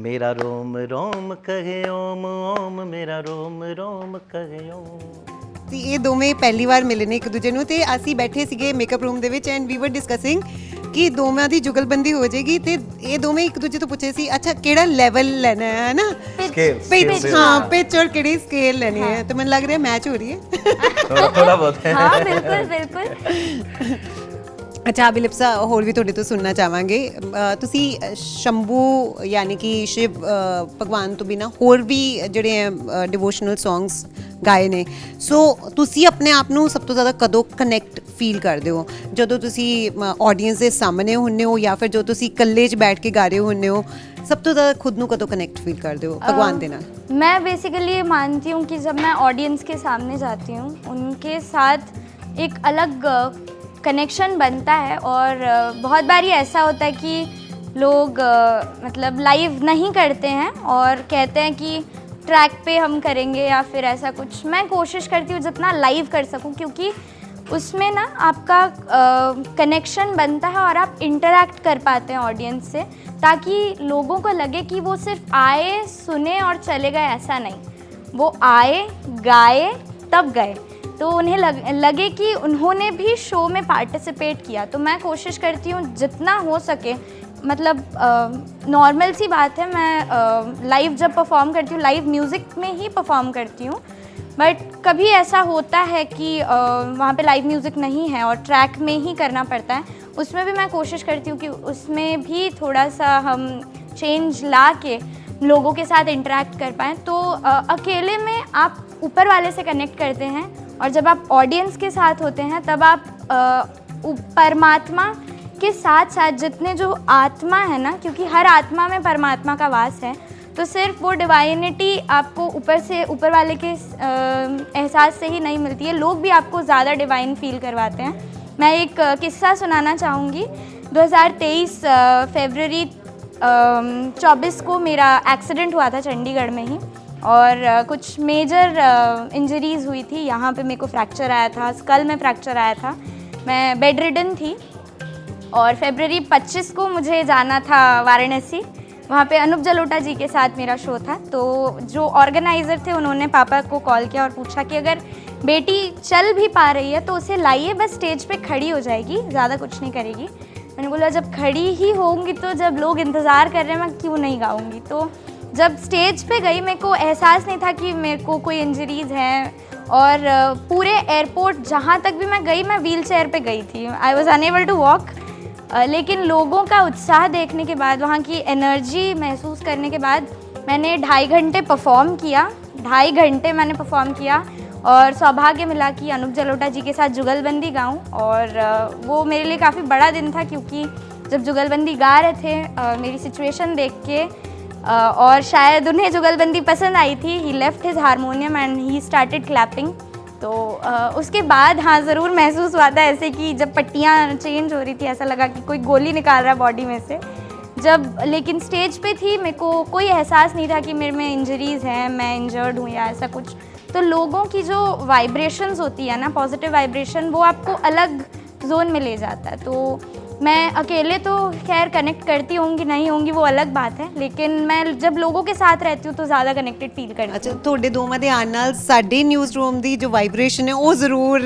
मेरा रोम रोम कहे ओम ओम, मेरा रोम रोम कहे ओम। ਤੇ ਇਹ ਦੋਵੇਂ ਪਹਿਲੀ ਵਾਰ ਮਿਲੇ ਨੇ ਇੱਕ ਦੂਜੇ ਨੂੰ ਤੇ ਅਸੀਂ ਬੈਠੇ ਸੀਗੇ ਮੇਕਅਪ ਰੂਮ ਦੇ ਵਿੱਚ ਐਂਡ ਵੀ ਵਰ ਡਿਸਕਸਿੰਗ ਕਿ ਦੋਵਾਂ ਦੀ ਜੁਗਲਬੰਦੀ ਹੋ ਜਾਏਗੀ ਤੇ ਇਹ ਦੋਵੇਂ ਇੱਕ ਦੂਜੇ ਤੋਂ ਪੁੱਛੇ ਸੀ ਅੱਛਾ ਕਿਹੜਾ ਲੈਵਲ ਲੈਣਾ ਹੈ ਨਾ, स्केल ਹਾਂ ਪਿਚ ਔਰ ਕਿਹੜੀ ਸਕੇਲ ਲੈਣੀ ਹੈ। ਤੇ ਮੈਨੂੰ ਲੱਗ ਰਿਹਾ ਮੈਚ ਹੋ ਰਹੀ ਹੈ। थोड़ा बहुत है। हाँ बिल्कुल बिल्कुल। ਅੱਛਾ ਅਭਿਲਿਪਸਾ, ਹੋਰ ਵੀ ਤੁਹਾਡੇ ਤੋਂ ਸੁਣਨਾ ਚਾਹਾਂਗੇ। ਤੁਸੀਂ ਸ਼ੰਭੂ ਯਾਨੀ ਕਿ ਸ਼ਿਵ ਭਗਵਾਨ ਤੋਂ ਬਿਨਾਂ ਹੋਰ ਵੀ ਜਿਹੜੇ ਡਿਵੋਸ਼ਨਲ ਸੌਂਗਸ ਗਾਏ ਨੇ, ਸੋ ਤੁਸੀਂ ਆਪਣੇ ਆਪ ਨੂੰ ਸਭ ਤੋਂ ਜ਼ਿਆਦਾ ਕਦੋਂ ਕਨੈਕਟ ਫੀਲ ਕਰਦੇ ਹੋ? ਜਦੋਂ ਤੁਸੀਂ ਆਡੀਅנס ਦੇ ਸਾਹਮਣੇ ਹੁੰਦੇ ਹੋ ਜਾਂ ਫਿਰ ਜੋ ਤੁਸੀਂ ਇਕੱਲੇ 'ਚ ਬੈਠ ਕੇ ਗਾ ਰਹੇ ਹੁੰਦੇ ਹੋ, सब तो ज़्यादा खुद नू कदों कनेक्ट फील करते हो भगवान दे नाल? मैं बेसिकली ये मानती हूँ कि जब मैं ऑडियंस के सामने जाती हूँ उनके साथ एक अलग कनेक्शन बनता है। और बहुत बारी ऐसा होता है कि लोग मतलब लाइव नहीं करते हैं और कहते हैं कि ट्रैक पे हम करेंगे या फिर ऐसा कुछ। मैं कोशिश करती हूँ जितना लाइव कर सकूँ, क्योंकि उसमें ना आपका कनेक्शन बनता है और आप इंटरेक्ट कर पाते हैं ऑडियंस से, ताकि लोगों को लगे कि वो सिर्फ आए सुने और चले गए, ऐसा नहीं। वो आए गाए तब गए, तो उन्हें लगे कि उन्होंने भी शो में पार्टिसिपेट किया। तो मैं कोशिश करती हूँ जितना हो सके, मतलब नॉर्मल सी बात है, मैं लाइव जब परफॉर्म करती हूँ लाइव म्यूज़िक में ही परफॉर्म करती हूँ, बट कभी ऐसा होता है कि वहाँ पे लाइव म्यूज़िक नहीं है और ट्रैक में ही करना पड़ता है। उसमें भी मैं कोशिश करती हूँ कि उसमें भी थोड़ा सा हम चेंज ला के लोगों के साथ इंटरेक्ट कर पाएँ। तो अकेले में आप ऊपर वाले से कनेक्ट करते हैं और जब आप ऑडियंस के साथ होते हैं तब आप परमात्मा के साथ साथ जितने जो आत्मा है ना, क्योंकि हर आत्मा में परमात्मा का वास है, तो सिर्फ वो डिवाइनिटी आपको ऊपर से ऊपर वाले के एहसास से ही नहीं मिलती है, लोग भी आपको ज़्यादा डिवाइन फील करवाते हैं। मैं एक किस्सा सुनाना चाहूँगी। 2023 फरवरी 24 को मेरा एक्सीडेंट हुआ था चंडीगढ़ में ही, और कुछ मेजर इंजरीज़ हुई थी। यहाँ पे मेरे को फ्रैक्चर आया था, स्कल में फ्रैक्चर आया था, मैं बेड रिडन थी। और फरवरी 25 को मुझे जाना था वाराणसी, वहाँ पे अनूप जलोटा जी के साथ मेरा शो था। तो जो ऑर्गेनाइज़र थे उन्होंने पापा को कॉल किया और पूछा कि अगर बेटी चल भी पा रही है तो उसे लाइए, बस स्टेज पे खड़ी हो जाएगी, ज़्यादा कुछ नहीं करेगी। मैंने बोला जब खड़ी ही होंगी तो जब लोग इंतज़ार कर रहे हैं मैं क्यों नहीं गाऊँगी। तो जब स्टेज पे गई मेरे को एहसास नहीं था कि मेरे को कोई इंजरीज़ हैं, और पूरे एयरपोर्ट जहाँ तक भी मैं गई मैं व्हील चेयर पर गई थी, I was unable to walk. लेकिन लोगों का उत्साह देखने के बाद, वहाँ की एनर्जी महसूस करने के बाद मैंने 2.5 घंटे परफॉर्म किया। 2.5 घंटे मैंने परफॉर्म किया और सौभाग्य मिला कि अनूप जलोटा जी के साथ जुगलबंदी गाऊं। और वो मेरे लिए काफ़ी बड़ा दिन था, क्योंकि जब जुगलबंदी गा रहे थे मेरी सिचुएशन देख के, और शायद उन्हें जुगलबंदी पसंद आई थी, he left his harmonium and he started clapping. तो उसके बाद हाँ ज़रूर महसूस हुआ था ऐसे कि जब पट्टियाँ चेंज हो रही थी ऐसा लगा कि कोई गोली निकाल रहा है बॉडी में से। जब लेकिन स्टेज पे थी मेरे को कोई एहसास नहीं था कि मेरे में इंजरीज़ हैं, मैं इंजर्ड हूँ या ऐसा कुछ। तो लोगों की जो वाइब्रेशंस होती है ना, पॉजिटिव वाइब्रेशन, वो आपको अलग जोन में ले जाता है। तो मैं अकेले तो खैर कनेक्ट करती होंगी नहीं होंगी वो अलग बात है, लेकिन मैं जब लोगों के साथ रहती हूँ तो ज़्यादा कनेक्टेड फील करती हूँ। ਅੱਛਾ, ਤੁਹਾਡੇ ਦੋਵਾਂ ਦੇ ਆਉਣ ਨਾਲ ਸਾਡੇ ਨਿਊਜ਼ ਰੂਮ ਦੀ ਜੋ ਵਾਈਬ੍ਰੇਸ਼ਨ ਹੈ ਉਹ ਜ਼ਰੂਰ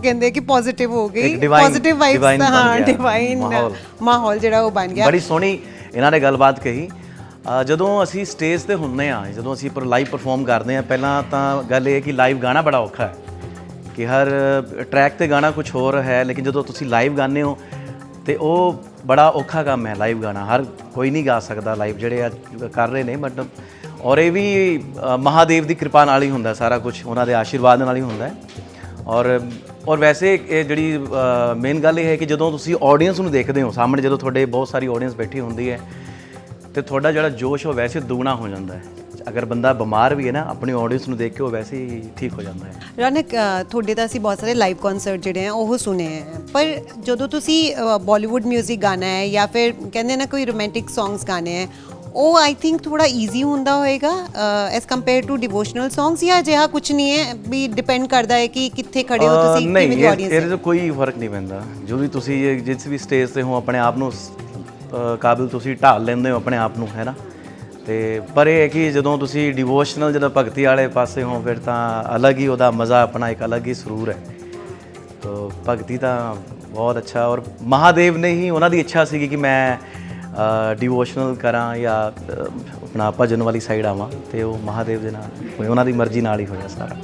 ਕਹਿੰਦੇ ਕਿ ਪੋਜ਼ਿਟਿਵ ਹੋ ਗਈ, ਇੱਕ divine- ਪੋਜ਼ਿਟਿਵ ਵਾਈਬਸ, divine ਬਣ ਹਾਂ ਗਿਆ ਡਿਵਾਈਨ ਮਾਹੌਲ ਜਿਹੜਾ ਉਹ ਬਣ ਗਿਆ। ਬੜੀ ਸੋਹਣੀ ਇਹਨਾਂ ਨੇ ਗੱਲਬਾਤ ਕਹੀ। ਜਦੋਂ ਅਸੀਂ ਸਟੇਜ ਤੇ ਹੁੰਨੇ ਆ, ਜਦੋਂ ਅਸੀਂ ਲਾਈਵ ਪਰਫਾਰਮ ਕਰਦੇ ਆ, ਪਹਿਲਾਂ ਤਾਂ ਗੱਲ ਇਹ ਹੈ ਕਿ ਲਾਈਵ ਗਾਣਾ ਬੜਾ ਔਖਾ ਹੈ ਕਿ ਹਰ ਟਰੈਕ ਤੇ ਗਾਣਾ ਕੁਝ ਹੋਰ ਹੈ, ਲੇਕਿਨ ਜਦੋਂ ਤੁਸੀਂ ਲਾਈਵ ਗਾਉਂਦੇ ਹੋ ਤੇ ਉਹ ਬੜਾ ਔਖਾ ਕੰਮ ਹੈ। ਲਾਈਵ ਗਾਣਾ ਹਰ ਕੋਈ ਨਹੀਂ ਗਾ ਸਕਦਾ ਲਾਈਵ, ਜਿਹੜੇ ਆ ਕਰ ਰਹੇ ਨੇ, ਬਟ ਔਰ ਇਹ ਵੀ ਮਹਾਦੇਵ ਦੀ ਕਿਰਪਾ ਨਾਲ ਹੀ ਹੁੰਦਾ ਸਾਰਾ ਕੁਝ, ਉਹਨਾਂ ਦੇ ਆਸ਼ੀਰਵਾਦ ਨਾਲ ਹੀ ਹੁੰਦਾ ਹੈ। ਔਰ ਵੈਸੇ ਇਹ ਜਿਹੜੀ ਮੇਨ ਗੱਲ ਇਹ ਹੈ ਕਿ ਜਦੋਂ ਤੁਸੀਂ ਆਡੀਅנס ਨੂੰ ਦੇਖਦੇ ਹੋ ਸਾਹਮਣੇ, ਜਦੋਂ ਤੁਹਾਡੇ ਬਹੁਤ ਸਾਰੀ ਆਡੀਅנס ਬੈਠੀ ਹੁੰਦੀ ਹੈ ਤੇ ਤੁਹਾਡਾ ਜਿਹੜਾ ਜੋਸ਼ ਉਹ ਵੈਸੇ ਦੁਗਣਾ ਹੋ ਜਾਂਦਾ ਹੈ। ਅਗਰ ਬੰਦਾ ਬਿਮਾਰ ਵੀ ਹੈ ਨਾ, ਆਪਣੀ ਆਡੀਅנס ਨੂੰ ਦੇਖ ਕੇ ਉਹ ਵੈਸੇ ਹੀ ਠੀਕ ਹੋ ਜਾਂਦਾ ਹੈ। ਰੌਨਕ, ਤੁਹਾਡੇ ਤਾਂ ਅਸੀਂ ਬਹੁਤ ਸਾਰੇ ਲਾਈਵ ਕਨਸਰਟ ਜਿਹੜੇ ਆ ਉਹ ਸੁਨੇ ਹੈ, ਪਰ ਜਦੋਂ ਤੁਸੀਂ ਬਾਲੀਵੁੱਡ 뮤직 ਗਾਣਾ ਹੈ ਜਾਂ ਫਿਰ ਕਹਿੰਦੇ ਨਾ ਕੋਈ ਰੋਮਾਂਟਿਕ ਸੌਂਗਸ ਗਾਣੇ ਹੈ, ਉਹ ਆਈ ਥਿੰਕ ਥੋੜਾ ਈਜ਼ੀ ਹੁੰਦਾ ਹੋਏਗਾ as compare to devotional songs, ਜਾਂ ਅਜਿਹਾ ਕੁਝ ਨਹੀਂ ਹੈ ਵੀ ਡਿਪੈਂਡ ਕਰਦਾ ਹੈ ਕਿ ਕਿੱਥੇ ਖੜੇ ਹੋ ਤੁਸੀਂ, ਕਿਵੇਂ ਦੀ ਆਡੀਅנס ਹੈ? ਇਹਦੇ 'ਚ ਕੋਈ ਫਰਕ ਨਹੀਂ ਪੈਂਦਾ। ਜੋ ਵੀ ਤੁਸੀਂ ਜਿਸ ਵੀ ਸਟੇਜ ਤੇ ਹੋ, ਆਪਣੇ ਆਪ ਨੂੰ ਕਾਬਿਲ ਤੁਸੀਂ ਢਾਲ ਲੈਂਦੇ ਹੋ ਆਪਣੇ ਆਪ ਨੂੰ, ਹੈ ਨਾ। ਤੇ ਪਰ ਇਹ ਹੈ ਕਿ ਜਦੋਂ ਤੁਸੀਂ ਡਿਵੋਸ਼ਨਲ, ਜਦੋਂ ਭਗਤੀ ਵਾਲੇ ਪਾਸੇ ਹੋ, ਫਿਰ ਤਾਂ ਅਲੱਗ ਹੀ ਉਹਦਾ ਮਜ਼ਾ, ਆਪਣਾ ਇੱਕ ਅਲੱਗ ਹੀ ਸਰੂਰ ਹੈ। ਤੋ ਭਗਤੀ ਤਾਂ ਬਹੁਤ ਅੱਛਾ, ਔਰ ਮਹਾਦੇਵ ਨੇ ਹੀ, ਉਹਨਾਂ ਦੀ ਇੱਛਾ ਸੀਗੀ ਕਿ ਮੈਂ ਡਿਵੋਸ਼ਨਲ ਕਰਾਂ ਜਾਂ ਆਪਣਾ ਭਜਨ ਵਾਲੀ ਸਾਈਡ ਆਵਾਂ, ਤੇ ਉਹ ਮਹਾਦੇਵ ਦੇ ਨਾਲ, ਉਹਨਾਂ ਦੀ ਮਰਜ਼ੀ ਨਾਲ ਹੀ ਹੋਇਆ ਸਾਰਾ।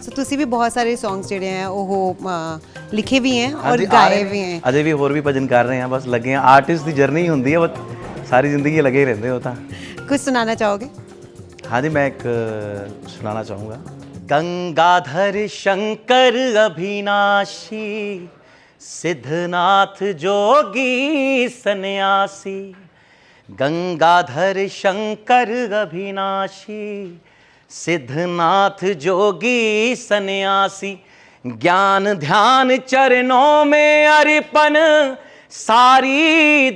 ਸੋ ਤੁਸੀਂ ਵੀ ਬਹੁਤ ਸਾਰੇ ਸੌਂਗਸ ਜਿਹੜੇ ਆ ਉਹ ਲਿਖੇ ਵੀ ਹੈ ਔਰ ਗਾਏ ਵੀ ਹੈ। ਅਜੇ ਵੀ ਹੋਰ ਵੀ ਭਜਨ ਕਰ ਰਹੇ ਹਾਂ, ਬਸ ਲੱਗੇ ਹਾਂ। ਆਰਟਿਸਟ ਦੀ ਜਰਨੀ ਹੁੰਦੀ ਹੈ, ਬਸ ਸਾਰੀ ਜ਼ਿੰਦਗੀ ਲੱਗੇ ਹੀ ਰਹਿੰਦੇ ਹੋ। ਤਾਂ ਕੁਝ ਸੁਣਾਉਣਾ ਚਾਹੋਗੇ? हाँ जी, मैं एक सुनाना चाहूँगा। गंगाधर शंकर अभिनाशी, सिद्धनाथ जोगी सन्यासी। गंगाधर शंकर अभिनाशी, सिद्धनाथ जोगी सन्यासी। ज्ञान ध्यान चरणों में अर्पण, सारी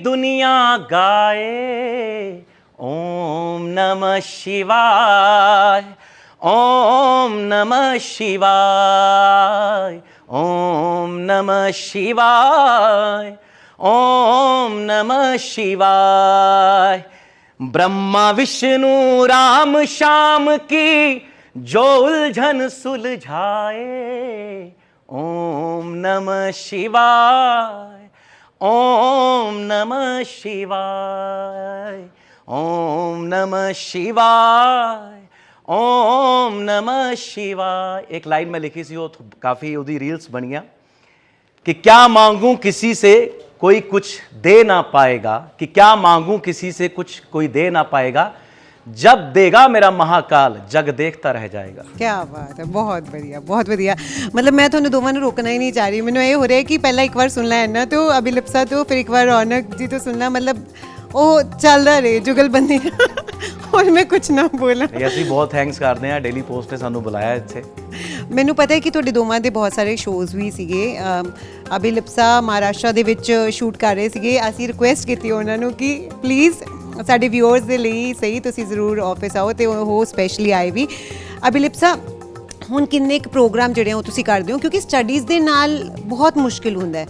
दुनिया गाए। ओम नमः शिवाय, ओम नमः शिवाय, ओम नमः शिवाय, ओम नमः शिवाय। ब्रह्मा विष्णु राम श्याम की जो उलझन सुलझाए। ओम नमः शिवाय, ओम नमः शिवाय, ओम नमः शिवाय, ओम नमः शिवाय। एक लाइन में लिखी सी, वो काफ़ी उसकी रील्स बनिया कि क्या मांगूं किसी से कोई कुछ दे ना पाएगा, कि क्या मांगूं किसी से कुछ कोई दे ना पाएगा, जब देगा मेरा महाकाल जग देखता रह जाएगा। क्या बात है, बहुत बढ़िया, बहुत बढ़िया। मतलब मैं ਤੁਹਾਨੂੰ ਦੋਵਾਂ ਨੂੰ ਰੋਕਣਾ ਹੀ ਨਹੀਂ ਚਾਹ ਰਹੀ, ਮੈਨੂੰ ਇਹ ਹੋ ਰਿਹਾ ਕਿ ਪਹਿਲਾਂ ਇੱਕ ਵਾਰ ਸੁਣ ਲੈ ਇਹਨਾਂ ਤੋਂ, ਅਭਿਲਿਪਸਾ ਤੋਂ, ਫਿਰ ਇੱਕ ਵਾਰ ਰੌਨਕ ਜੀ ਤੋਂ ਸੁਣਨਾ, ਮਤਲਬ ਉਹ ਚੱਲਦਾ ਰਹੇ ਜੁਗਲਬੰਦੀ। ਹੋਰ ਮੈਂ ਕੁਝ ਨਾ ਬੋਲਾਂ। ਅਸੀਂ ਬਹੁਤ ਥੈਂਕਸ ਕਰਦੇ ਹਾਂ ਡੇਲੀ ਪੋਸਟ ਨੇ ਸਾਨੂੰ ਬੁਲਾਇਆ ਇੱਥੇ। ਮੈਨੂੰ ਪਤਾ ਹੈ ਕਿ ਤੁਹਾਡੇ ਦੋਵਾਂ ਦੇ ਬਹੁਤ ਸਾਰੇ ਸ਼ੋਜ਼ ਵੀ ਸੀਗੇ। ਅਭਿਲਿਪਸਾ ਮਹਾਰਾਸ਼ਟਰ ਦੇ ਵਿੱਚ ਸ਼ੂਟ ਕਰ ਰਹੇ ਸੀਗੇ। ਅਸੀਂ ਰਿਕੁਐਸਟ ਕੀਤੀ ਉਹਨਾਂ ਨੂੰ ਕਿ ਪਲੀਜ਼ ਸਾਡੇ ਵਿਊਅਰਸ ਦੇ ਲਈ ਸਹੀ ਤੁਸੀਂ ਜ਼ਰੂਰ ਆਫਿਸ ਆਓ, ਤੇ ਉਹ ਸਪੈਸ਼ਲੀ ਆਏ ਵੀ। ਅਭਿਲਿਪਸਾ, ਹੁਣ ਕਿੰਨੇ ਕੁ ਪ੍ਰੋਗਰਾਮ ਜਿਹੜੇ ਉਹ ਤੁਸੀਂ ਕਰਦੇ ਹੋ, ਕਿਉਂਕਿ ਸਟੱਡੀਜ਼ ਦੇ ਨਾਲ ਬਹੁਤ ਮੁਸ਼ਕਿਲ ਹੁੰਦਾ ਹੈ।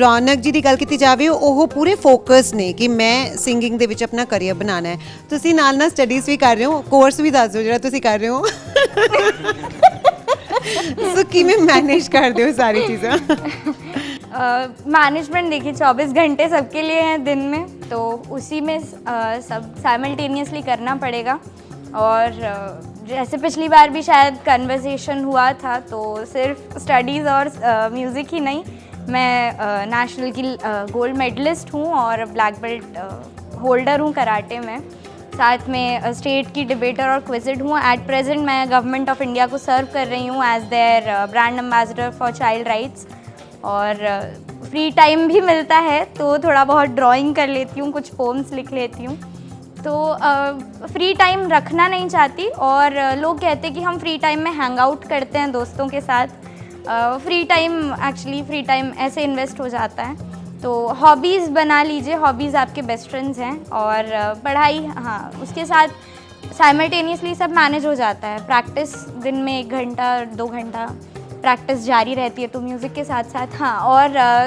ਰੌਨਕ ਜੀ ਦੀ ਗੱਲ ਕੀਤੀ ਜਾਵੇ, ਉਹ ਪੂਰੇ ਫੋਕਸ ਨੇ ਕਿ ਮੈਂ ਸਿੰਗਿੰਗ ਦੇ ਵਿੱਚ ਆਪਣਾ ਕਰੀਅਰ ਬਣਾਉਣਾ ਹੈ। ਤੁਸੀਂ ਨਾਲ ਨਾਲ ਸਟੱਡੀਜ਼ ਵੀ ਕਰ ਰਹੇ ਹੋ, ਕੋਰਸ ਵੀ ਦੱਸ ਦਿਓ ਜਿਹੜਾ ਤੁਸੀਂ ਕਰ ਰਹੇ ਹੋ। ਸੋ ਕਿਵੇਂ ਮੈਨੇਜ ਕਰਦੇ ਹੋ ਸਾਰੀ ਚੀਜ਼ਾਂ? मैनेजमेंट देखिए 24 घंटे सबके लिए हैं दिन में, तो उसी में सब साइमल्टेनियसली करना पड़ेगा। और जैसे पिछली बार भी शायद कन्वर्सेशन हुआ था, तो सिर्फ स्टडीज़ और म्यूज़िक ही नहीं, मैं नेशनल की गोल्ड मेडलिस्ट हूँ और ब्लैक बेल्ट होल्डर हूँ कराटे में। साथ में स्टेट की डिबेटर और क्विजिड हूँ। एट प्रेजेंट मैं गवर्नमेंट ऑफ इंडिया को सर्व कर रही हूँ as their brand ambassador for child rights. और फ्री टाइम भी मिलता है तो थोड़ा बहुत ड्राइंग कर लेती हूँ, कुछ पोम्स लिख लेती हूँ। तो फ्री टाइम रखना नहीं चाहती, और लोग कहते हैं कि हम फ्री टाइम में हैंग आउट करते हैं दोस्तों के साथ। फ्री टाइम ऐसे इन्वेस्ट हो जाता है। तो हॉबीज़ बना लीजिए, हॉबीज़ आपके बेस्ट फ्रेंड्स हैं, और पढ़ाई, हाँ, उसके साथ साइमल्टेनियसली सब मैनेज हो जाता है। प्रैक्टिस दिन में 1 घंटा 2 घंटा प्रैक्टिस जारी रहती है, तो म्यूज़िक के साथ साथ, हाँ, और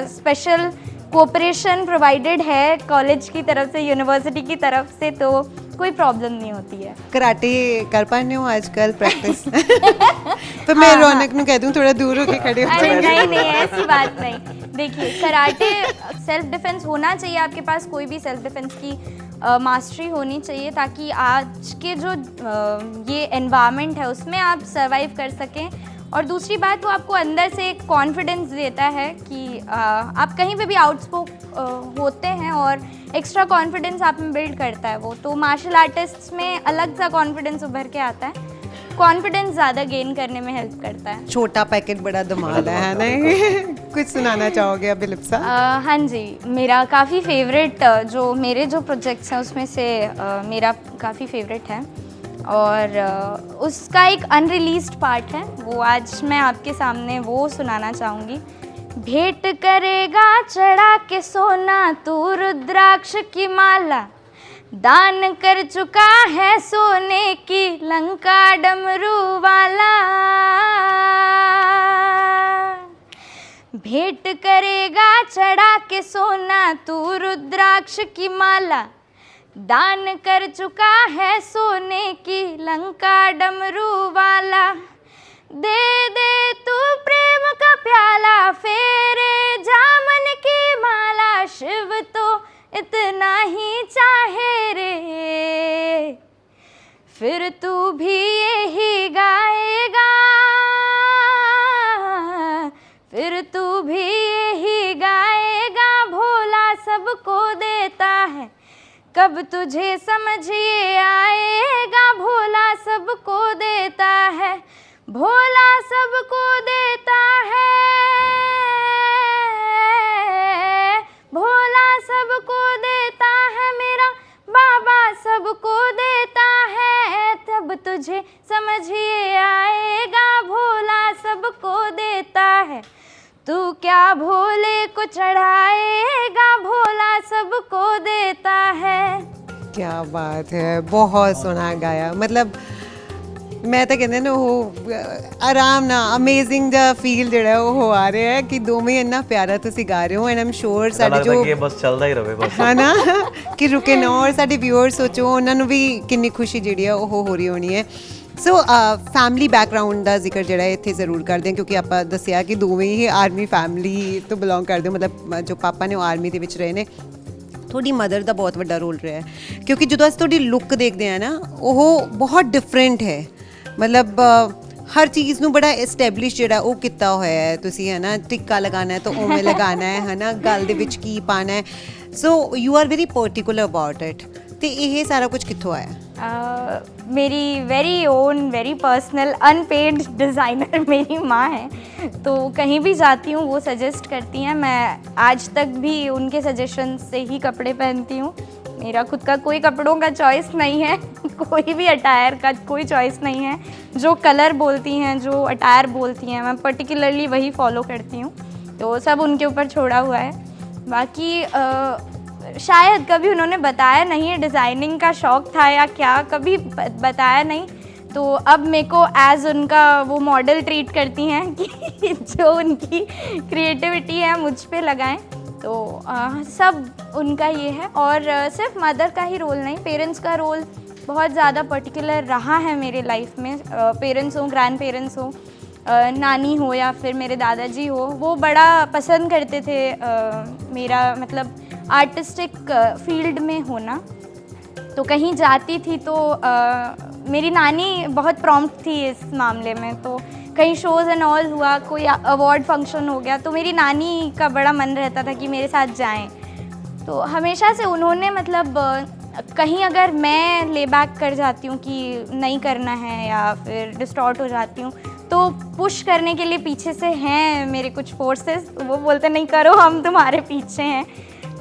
स्पेशल कोऑपरेशन प्रोवाइडेड है कॉलेज की तरफ से, यूनिवर्सिटी की तरफ से, तो कोई प्रॉब्लम नहीं होती है। कराटे कर पाने हो आजकल प्रैक्टिस? तो मैं रौनक ਨੂੰ कह दूं थोड़ा दूर होके खड़े हो अरे जाए। नहीं, ऐसी बात नहीं। देखिए, कराटे सेल्फ डिफेंस होना चाहिए आपके पास, कोई भी सेल्फ डिफेंस की मास्टरी होनी चाहिए, ताकि आज के जो ये एनवायरनमेंट है उसमें आप सर्वाइव कर सकें। और दूसरी बात, वो आपको अंदर से एक कॉन्फिडेंस देता है कि आप कहीं पे भी आउटस्पोक होते हैं, और एक्स्ट्रा कॉन्फिडेंस आप में बिल्ड करता है वो। तो मार्शल आर्टिस्ट्स में अलग सा कॉन्फिडेंस उभर के आता है, कॉन्फिडेंस ज़्यादा गेन करने में हेल्प करता है। छोटा पैकेट बड़ा धमाल है ना? कुछ सुनाना चाहोगे अभी लिप्सा? हाँ जी, मेरा काफ़ी फेवरेट, जो मेरे जो प्रोजेक्ट्स हैं उसमें से मेरा काफ़ी फेवरेट है, और उसका एक अनरिलीज्ड पार्ट है, वो आज मैं आपके सामने वो सुनाना चाहूँगी। भेंट करेगा चढ़ा के सोना तू रुद्राक्ष की माला, दान कर चुका है सोने की लंका डमरू वाला। भेंट करेगा चढ़ा के सोना तू रुद्राक्ष की माला, दान कर चुका है सोने की लंका डमरू वाला। दे दे तू प्रेम का प्याला, फेरे जामन की माला, शिव तो इतना ही चाहे रे, फिर तू भी यही गाएगा, फिर तू भी यही गाएगा। भोला सबको देता है, कब तुझे समझ ये आएगा। भोला सबको देता है, भोला सबको देता है, भोला सबको देता है, मेरा बाबा सबको देता है, तब तुझे समझ ये आएगा। भोला सबको देता है, तू क्या भोले को चढ़ाएगा। भोला सबको देता है। क्या बात है, बहुत सोना गाया। मतलब मैं तो कहते ना वो आराम ना अमेजिंग द फील ਜਿਹੜਾ ਉਹ ਆ ਰਿਹਾ ਹੈ ਕਿ ਦੋਵੇਂ ਇੰਨਾ ਪਿਆਰਾ ਤੁਸੀਂ ਗਾ ਰਹੇ ਹੋ, ਐਂਡ ਆਮ ਸ਼ੋਰ ਸਾਡੇ लगता ਜੋ कि ये बस चलता ही रहे बस। ਹੈ ਨਾ ਕਿ ਰੁਕੇ ਨਾ, ਔਰ ਸਾਡੇ ਵਿਊਅਰਸ ਸੋਚੋ ਉਹਨਾਂ ਨੂੰ ਵੀ ਕਿੰਨੀ ਖੁਸ਼ੀ ਜਿਹੜੀ ਆ ਉਹ ਹੋ ਰਹੀ ਹੋਣੀ ਹੈ। ਸੋ ਫੈਮਿਲੀ ਬੈਕਗ੍ਰਾਉਂਡ ਦਾ ਜ਼ਿਕਰ ਜਿਹੜਾ ਹੈ ਇੱਥੇ ਜ਼ਰੂਰ ਕਰਦੇ ਹਾਂ, ਕਿਉਂਕਿ ਆਪਾਂ ਦੱਸਿਆ ਕਿ ਦੋਵੇਂ ਹੀ ਆਰਮੀ ਫੈਮਿਲੀ ਤੋਂ ਬਿਲੋਂਗ ਕਰਦੇ ਹੋ, ਮਤਲਬ ਜੋ ਪਾਪਾ ਨੇ ਉਹ ਆਰਮੀ ਦੇ ਵਿੱਚ ਰਹੇ ਨੇ। ਤੁਹਾਡੀ ਮਦਰ ਦਾ ਬਹੁਤ ਵੱਡਾ ਰੋਲ ਰਿਹਾ ਹੈ, ਕਿਉਂਕਿ ਜਦੋਂ ਅਸੀਂ ਤੁਹਾਡੀ ਲੁੱਕ ਦੇਖਦੇ ਹਾਂ ਨਾ, ਉਹ ਬਹੁਤ ਡਿਫਰੈਂਟ ਹੈ। ਮਤਲਬ ਹਰ ਚੀਜ਼ ਨੂੰ ਬੜਾ ਐਸਟੈਬਲਿਸ਼ ਜਿਹੜਾ ਉਹ ਕੀਤਾ ਹੋਇਆ ਹੈ ਤੁਸੀਂ, ਹੈ ਨਾ। ਟਿੱਕਾ ਲਗਾਉਣਾ ਹੈ ਤਾਂ ਉਵੇਂ ਲਗਾਉਣਾ ਹੈ ਨਾ, ਗਲ ਦੇ ਵਿੱਚ ਕੀ ਪਾਉਣਾ ਹੈ। So you are very particular about it. ਤੇ ਇਹ ਸਾਰਾ ਕੁਝ ਕਿੱਥੋਂ ਆਇਆ? मेरी very own, very personal, unpaid designer मेरी माँ है। तो कहीं भी जाती हूँ वो सजेस्ट करती हैं, मैं आज तक भी उनके सजेशन से ही कपड़े पहनती हूँ। मेरा खुद का कोई कपड़ों का चॉइस नहीं है, कोई भी अटायर का कोई चॉइस नहीं है। जो कलर बोलती हैं, जो अटायर बोलती हैं, मैं पर्टिकुलरली वही फॉलो करती हूँ। तो सब उनके ऊपर छोड़ा हुआ है। बाकी शायद कभी उन्होंने बताया नहीं है, डिज़ाइनिंग का शौक़ था या क्या, कभी बताया नहीं। तो अब मेरे को एज़ उनका वो मॉडल ट्रीट करती हैं कि जो उनकी क्रिएटिविटी है मुझ पे लगाएं। तो सब उनका ये है, और सिर्फ मदर का ही रोल नहीं, पेरेंट्स का रोल बहुत ज़्यादा पर्टिकुलर रहा है मेरे लाइफ में। पेरेंट्स हो, ग्रैंड पेरेंट्स हो, नानी हो या फिर मेरे दादाजी हो, वो बड़ा पसंद करते थे मेरा मतलब आर्टिस्टिक फील्ड में होना। तो कहीं जाती थी तो मेरी नानी बहुत प्रॉम्प्ट थी इस मामले में। तो कहीं शोज़ एंड ऑल हुआ, कोई अवार्ड फंक्शन हो गया, तो मेरी नानी का बड़ा मन रहता था कि मेरे साथ जाएं। तो हमेशा से उन्होंने मतलब कहीं अगर मैं ले बैक कर जाती हूँ कि नहीं करना है या फिर डिस्टॉर्ट हो जाती हूँ, तो पुश करने के लिए पीछे से हैं मेरे कुछ फोर्सेस, वो बोलते नहीं करो, हम तुम्हारे पीछे हैं।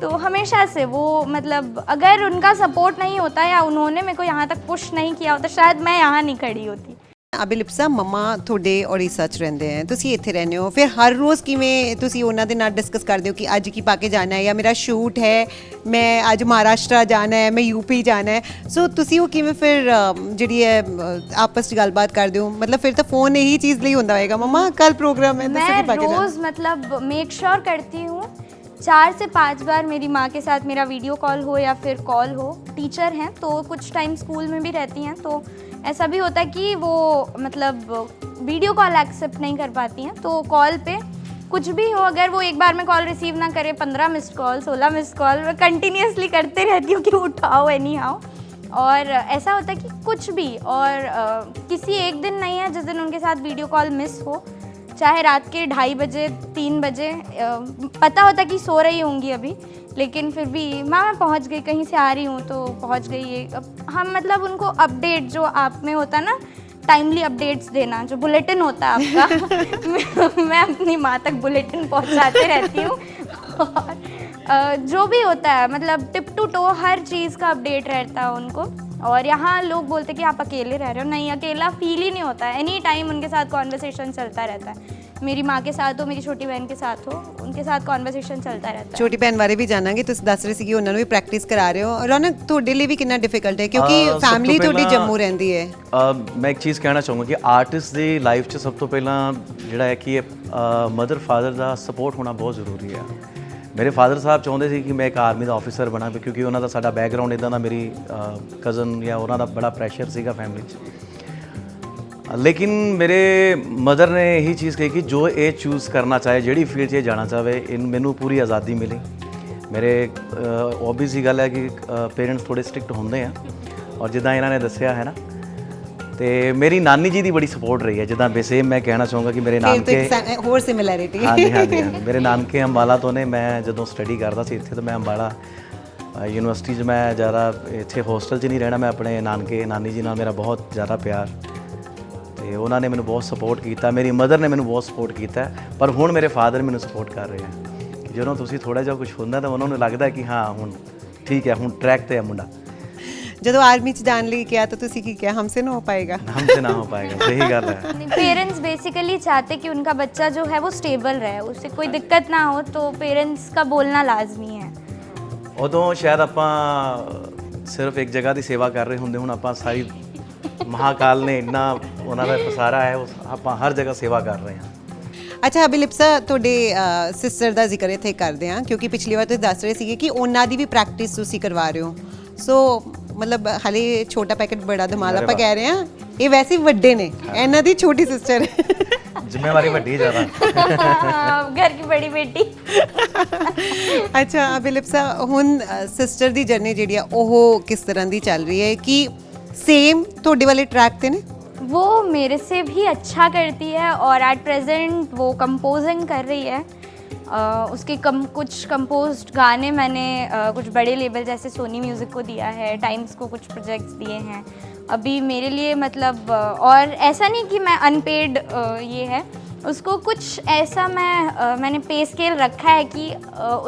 तो हमेशा से वो मतलब अगर उनका सपोर्ट नहीं होता या उन्होंने मेरे को यहाँ तक पुश नहीं किया होता शायद मैं यहाँ नहीं खड़ी होती। ਅਬਿਲਿਪਸਾ ਮੰਮਾ ਤੁਹਾਡੇ ਉੜੀਸਾ 'ਚ ਰਹਿੰਦੇ ਹੈ, ਤੁਸੀਂ ਇੱਥੇ ਰਹਿੰਦੇ ਹੋ, ਫਿਰ ਹਰ ਰੋਜ਼ ਕਿਵੇਂ ਤੁਸੀਂ ਉਹਨਾਂ ਦੇ ਨਾਲ ਡਿਸਕਸ ਕਰਦੇ ਹੋ ਕਿ ਅੱਜ ਕੀ ਪਾ ਕੇ ਜਾਣਾ ਹੈ ਜਾਂ ਮੇਰਾ ਸ਼ੂਟ ਹੈ, ਮੈਂ ਅੱਜ ਮਹਾਰਾਸ਼ਟਰ ਜਾਣਾ ਹੈ, ਮੈਂ ਯੂਪੀ ਜਾਣਾ ਹੈ, ਸੋ ਤੁਸੀਂ ਉਹ ਕਿਵੇਂ ਫਿਰ ਜਿਹੜੀ ਹੈ ਆਪਸ 'ਚ ਗੱਲਬਾਤ ਕਰਦੇ ਹੋ? ਮਤਲਬ ਫਿਰ ਤਾਂ ਫੋਨ ਇਹੀ ਚੀਜ਼ ਲਈ ਹੁੰਦਾ ਹੋਏਗਾ, ਮੰਮਾ ਕੱਲ प्रोग्राम है, मैं रोज़ मतलब मेक श्योर करती हूँ 4 से 5 बार मेरी माँ के साथ मेरा वीडियो कॉल हो या फिर कॉल हो। टीचर हैं तो कुछ टाइम स्कूल में भी रहती हैं, तो ऐसा भी होता है कि वो मतलब वीडियो कॉल एक्सेप्ट नहीं कर पाती हैं, तो कॉल पे कुछ भी हो, अगर वो एक बार में कॉल रिसीव ना करे 15 मिस्ड कॉल 16 मिस्ड कॉल मैं कंटिन्यूसली करते रहती हूँ कि उठाओ एनी हाउ। और ऐसा होता है कि कुछ भी और किसी एक दिन नहीं है जिस दिन उनके साथ वीडियो कॉल मिस हो, चाहे रात के 2:30 बजे 3 बजे पता होता कि सो रही होंगी अभी, लेकिन फिर भी माँ मैं पहुँच गई, कहीं से आ रही हूँ तो पहुँच गई है। हम मतलब उनको अपडेट जो आप में होता है ना, टाइमली अपडेट्स देना, जो बुलेटिन होता है आपका मैं अपनी माँ तक बुलेटिन पहुँचाते रहती हूँ। और जो भी होता है मतलब टिप टू टो हर चीज़ का अपडेट रहता है उनको। और यहाँ लोग बोलते कि आप अकेले रह रहे हो, नहीं अकेला फील ही नहीं होता है, एनी टाइम उनके साथ कॉन्वर्सेशन चलता रहता है। मेरी माँ के साथ हो, मेरी छोटी बहन के साथ हो, उनके साथ कॉन्वर्सेशन चलता रहता है। ਛੋਟੀ ਭੈਣ ਬਾਰੇ ਵੀ ਜਾਣਾਂਗੇ, ਤੁਸੀਂ ਦੱਸ ਰਹੇ ਸੀ ਕਿ ਉਹਨਾਂ ਨੂੰ ਵੀ ਪ੍ਰੈਕਟਿਸ ਕਰਾ ਰਹੇ ਹੋ। ਰੌਨਕ ਤੁਹਾਡੇ ਲਈ ਵੀ ਕਿੰਨਾ ਡਿਫਿਕਲਟ ਹੈ ਕਿਉਂਕਿ ਸਭ ਤੋਂ ਫੈਮਿਲੀ ਤੁਹਾਡੀ ਪਹਿਲਾਂ- ਜੰਮੂ ਰਹਿੰਦੀ ਹੈ। ਮੈਂ ਇੱਕ ਚੀਜ਼ ਕਹਿਣਾ ਚਾਹੂੰਗਾ ਕਿ ਆਰਟਿਸਟ ਦੀ ਲਾਈਫ 'ਚ ਸਭ ਤੋਂ ਪਹਿਲਾਂ ਜਿਹੜਾ ਹੈ ਕਿ ਮਦਰ ਫਾਦਰ ਦਾ ਸਪੋਰਟ ਹੋਣਾ ਬਹੁਤ ਜ਼ਰੂਰੀ ਹੈ। ਮੇਰੇ ਫਾਦਰ ਸਾਹਿਬ ਚਾਹੁੰਦੇ ਸੀ ਕਿ ਮੈਂ ਇੱਕ ਆਰਮੀ ਦਾ ਆਫੀਸਰ ਬਣਾ, ਕਿਉਂਕਿ ਉਹਨਾਂ ਦਾ ਸਾਡਾ ਬੈਕਗਰਾਉਂਡ ਇਦਾਂ ਦਾ, ਮੇਰੀ ਕਜ਼ਨ ਜਾਂ ਉਹਨਾਂ ਦਾ ਬੜਾ ਪ੍ਰੈਸ਼ਰ ਸੀਗਾ ਫੈਮਿਲੀ 'ਚ। ਲੇਕਿਨ ਮੇਰੇ ਮਦਰ ਨੇ ਇਹੀ ਚੀਜ਼ ਕਹੀ ਕਿ ਜੋ ਇਹ ਚੂਜ਼ ਕਰਨਾ ਚਾਹੇ, ਜਿਹੜੀ ਫੀਲਡ 'ਚ ਇਹ ਜਾਣਾ ਚਾਹੇ, ਮੈਨੂੰ ਪੂਰੀ ਆਜ਼ਾਦੀ ਮਿਲੀ। ਮੇਰੇ ਓਬਵੀਅਸ ਹੀ ਗੱਲ ਹੈ ਕਿ ਪੇਰੈਂਟਸ ਥੋੜ੍ਹੇ ਸਟ੍ਰਿਕਟ ਹੁੰਦੇ ਆ, ਔਰ ਜਿੱਦਾਂ ਇਹਨਾਂ ਨੇ ਦੱਸਿਆ ਹੈ ਨਾ, ਤੇ ਮੇਰੀ ਨਾਨੀ ਜੀ ਦੀ ਬੜੀ ਸਪੋਰਟ ਰਹੀ ਹੈ। ਜਿੱਦਾਂ ਵੈਸੇ ਮੈਂ ਕਹਿਣਾ ਚਾਹੂੰਗਾ ਕਿ ਮੇਰੇ ਫਿਰ ਤਾਂ ਨਾਨਕੇ ਇੱਕ ਹੋਰ ਸਿਮਿਲੈਰਿਟੀ ਹਾਂਜੀ ਹਾਂਜੀ ਮੇਰੇ ਨਾਨਕੇ ਅੰਬਾਲਾ ਤੋਂ ਨੇ। ਮੈਂ ਜਦੋਂ ਸਟੱਡੀ ਕਰਦਾ ਸੀ ਇੱਥੇ, ਤਾਂ ਮੈਂ ਅੰਬਾਲਾ ਯੂਨੀਵਰਸਿਟੀ 'ਚ ਮੈਂ ਜ਼ਿਆਦਾ ਇੱਥੇ ਹੋਸਟਲ 'ਚ ਨਹੀਂ ਰਹਿਣਾ, ਮੈਂ ਆਪਣੇ ਨਾਨਕੇ ਨਾਨੀ ਜੀ ਨਾਲ ਮੇਰਾ ਬਹੁਤ ਜ਼ਿਆਦਾ ਪਿਆਰ, ਤੇ ਉਹਨਾਂ ਨੇ ਮੈਨੂੰ ਬਹੁਤ ਸਪੋਰਟ ਕੀਤਾ। ਮੇਰੀ ਮਦਰ ਨੇ ਮੈਨੂੰ ਬਹੁਤ ਸਪੋਰਟ ਕੀਤਾ, ਪਰ ਹੁਣ ਮੇਰੇ ਫਾਦਰ ਮੈਨੂੰ ਸਪੋਰਟ ਕਰ ਰਹੇ ਆ। ਜਦੋਂ ਤੁਸੀਂ ਥੋੜ੍ਹਾ ਜਿਹਾ ਕੁਝ ਹੁੰਦਾ ਤਾਂ ਉਹਨਾਂ ਨੂੰ ਲੱਗਦਾ ਕਿ ਹਾਂ ਹੁਣ ਠੀਕ ਹੈ, ਹੁਣ ਟਰੈਕ 'ਤੇ ਹੈ ਮੁੰਡਾ। ਜਦੋਂ ਆਰਮੀ 'ਚ ਜਾਣ ਲਈ ਕਿਹਾ ਤਾਂ ਤੁਸੀਂ ਕੀ ਕਿਹਾ? हमसे ना हो पाएगा। हमसे ना हो पाएगा, सही गल है। पेरेंट्स बेसिकली चाहते कि उनका बच्चा जो है वो स्टेबल रहे, उसे कोई दिक्कत ना हो, तो पेरेंट्स का बोलना लाजमी है। ਉਦੋਂ ਸ਼ਾਇਦ ਆਪਾਂ ਸਿਰਫ ਇੱਕ ਜਗ੍ਹਾ ਦੀ ਸੇਵਾ ਕਰ ਰਹੇ ਹੁੰਦੇ, ਹੁਣ ਆਪਾਂ ਸਾਰੀ ਮਹਾਕਾਲ ਨੇ ਇੰਨਾ ਉਹਨਾਂ ਦਾ ਪਸਾਰਾ ਹੈ, ਆਪਾਂ ਹਰ ਜਗ੍ਹਾ ਸੇਵਾ ਕਰ ਰਹੇ ਹਾਂ। ਅੱਛਾ ਅਬਿਲਿਪਸਾ, ਤੁਹਾਡੇ ਸਿਸਟਰ ਦਾ ਜ਼ਿਕਰ ਇੱਥੇ ਕਰਦੇ ਹਾਂ ਕਿਉਂਕਿ ਪਿਛਲੀ ਵਾਰ ਤੁਸੀਂ ਦੱਸ ਰਹੇ ਸੀਗੇ ਕਿ ਉਹਨਾਂ ਦੀ ਵੀ ਪ੍ਰੈਕਟਿਸ ਤੁਸੀਂ ਕਰਵਾ ਰਹੇ ਹੋ। ਸੋ ਮਤਲਬ ਹਾਲੇ ਛੋਟਾ ਪੈਕੇਟ ਬੜਾ ਧਮਾਲ ਆਪਾਂ ਕਹਿ ਰਹੇ ਹਾਂ, ਇਹ ਵੈਸੇ ਵੱਡੇ ਨੇ, ਇਹਨਾਂ ਦੀ ਛੋਟੀ ਸਿਸਟਰ ਹੈ। ਜ਼ਿੰਮੇਵਾਰੀ ਵੱਡੀ ਜ਼ਿਆਦਾ। घर की बड़ी बेटी। ਅੱਛਾ ਅਬਿਲਿਪਸਾ, ਹੁਣ ਸਿਸਟਰ ਦੀ ਜਰਨੀ ਜਿਹੜੀ ਆ ਉਹ ਕਿਸ ਤਰ੍ਹਾਂ ਦੀ ਚੱਲ ਰਹੀ ਹੈ? ਕਿ ਸੇਮ ਤੁਹਾਡੇ ਵਾਲੇ ਟਰੈਕ ਤੇ ਨੇ? वो मेरे से भी अच्छा करती है और एट प्रेजेंट वो कंपोजिंग कर रही है। उसके कुछ कंपोज्ड गाने मैंने कुछ बड़े लेबल जैसे सोनी म्यूज़िक को दिया है, टाइम्स को कुछ प्रोजेक्ट्स दिए हैं अभी मेरे लिए मतलब। और ऐसा नहीं कि मैं अनपेड ये है, उसको कुछ ऐसा मैंने पे स्केल रखा है कि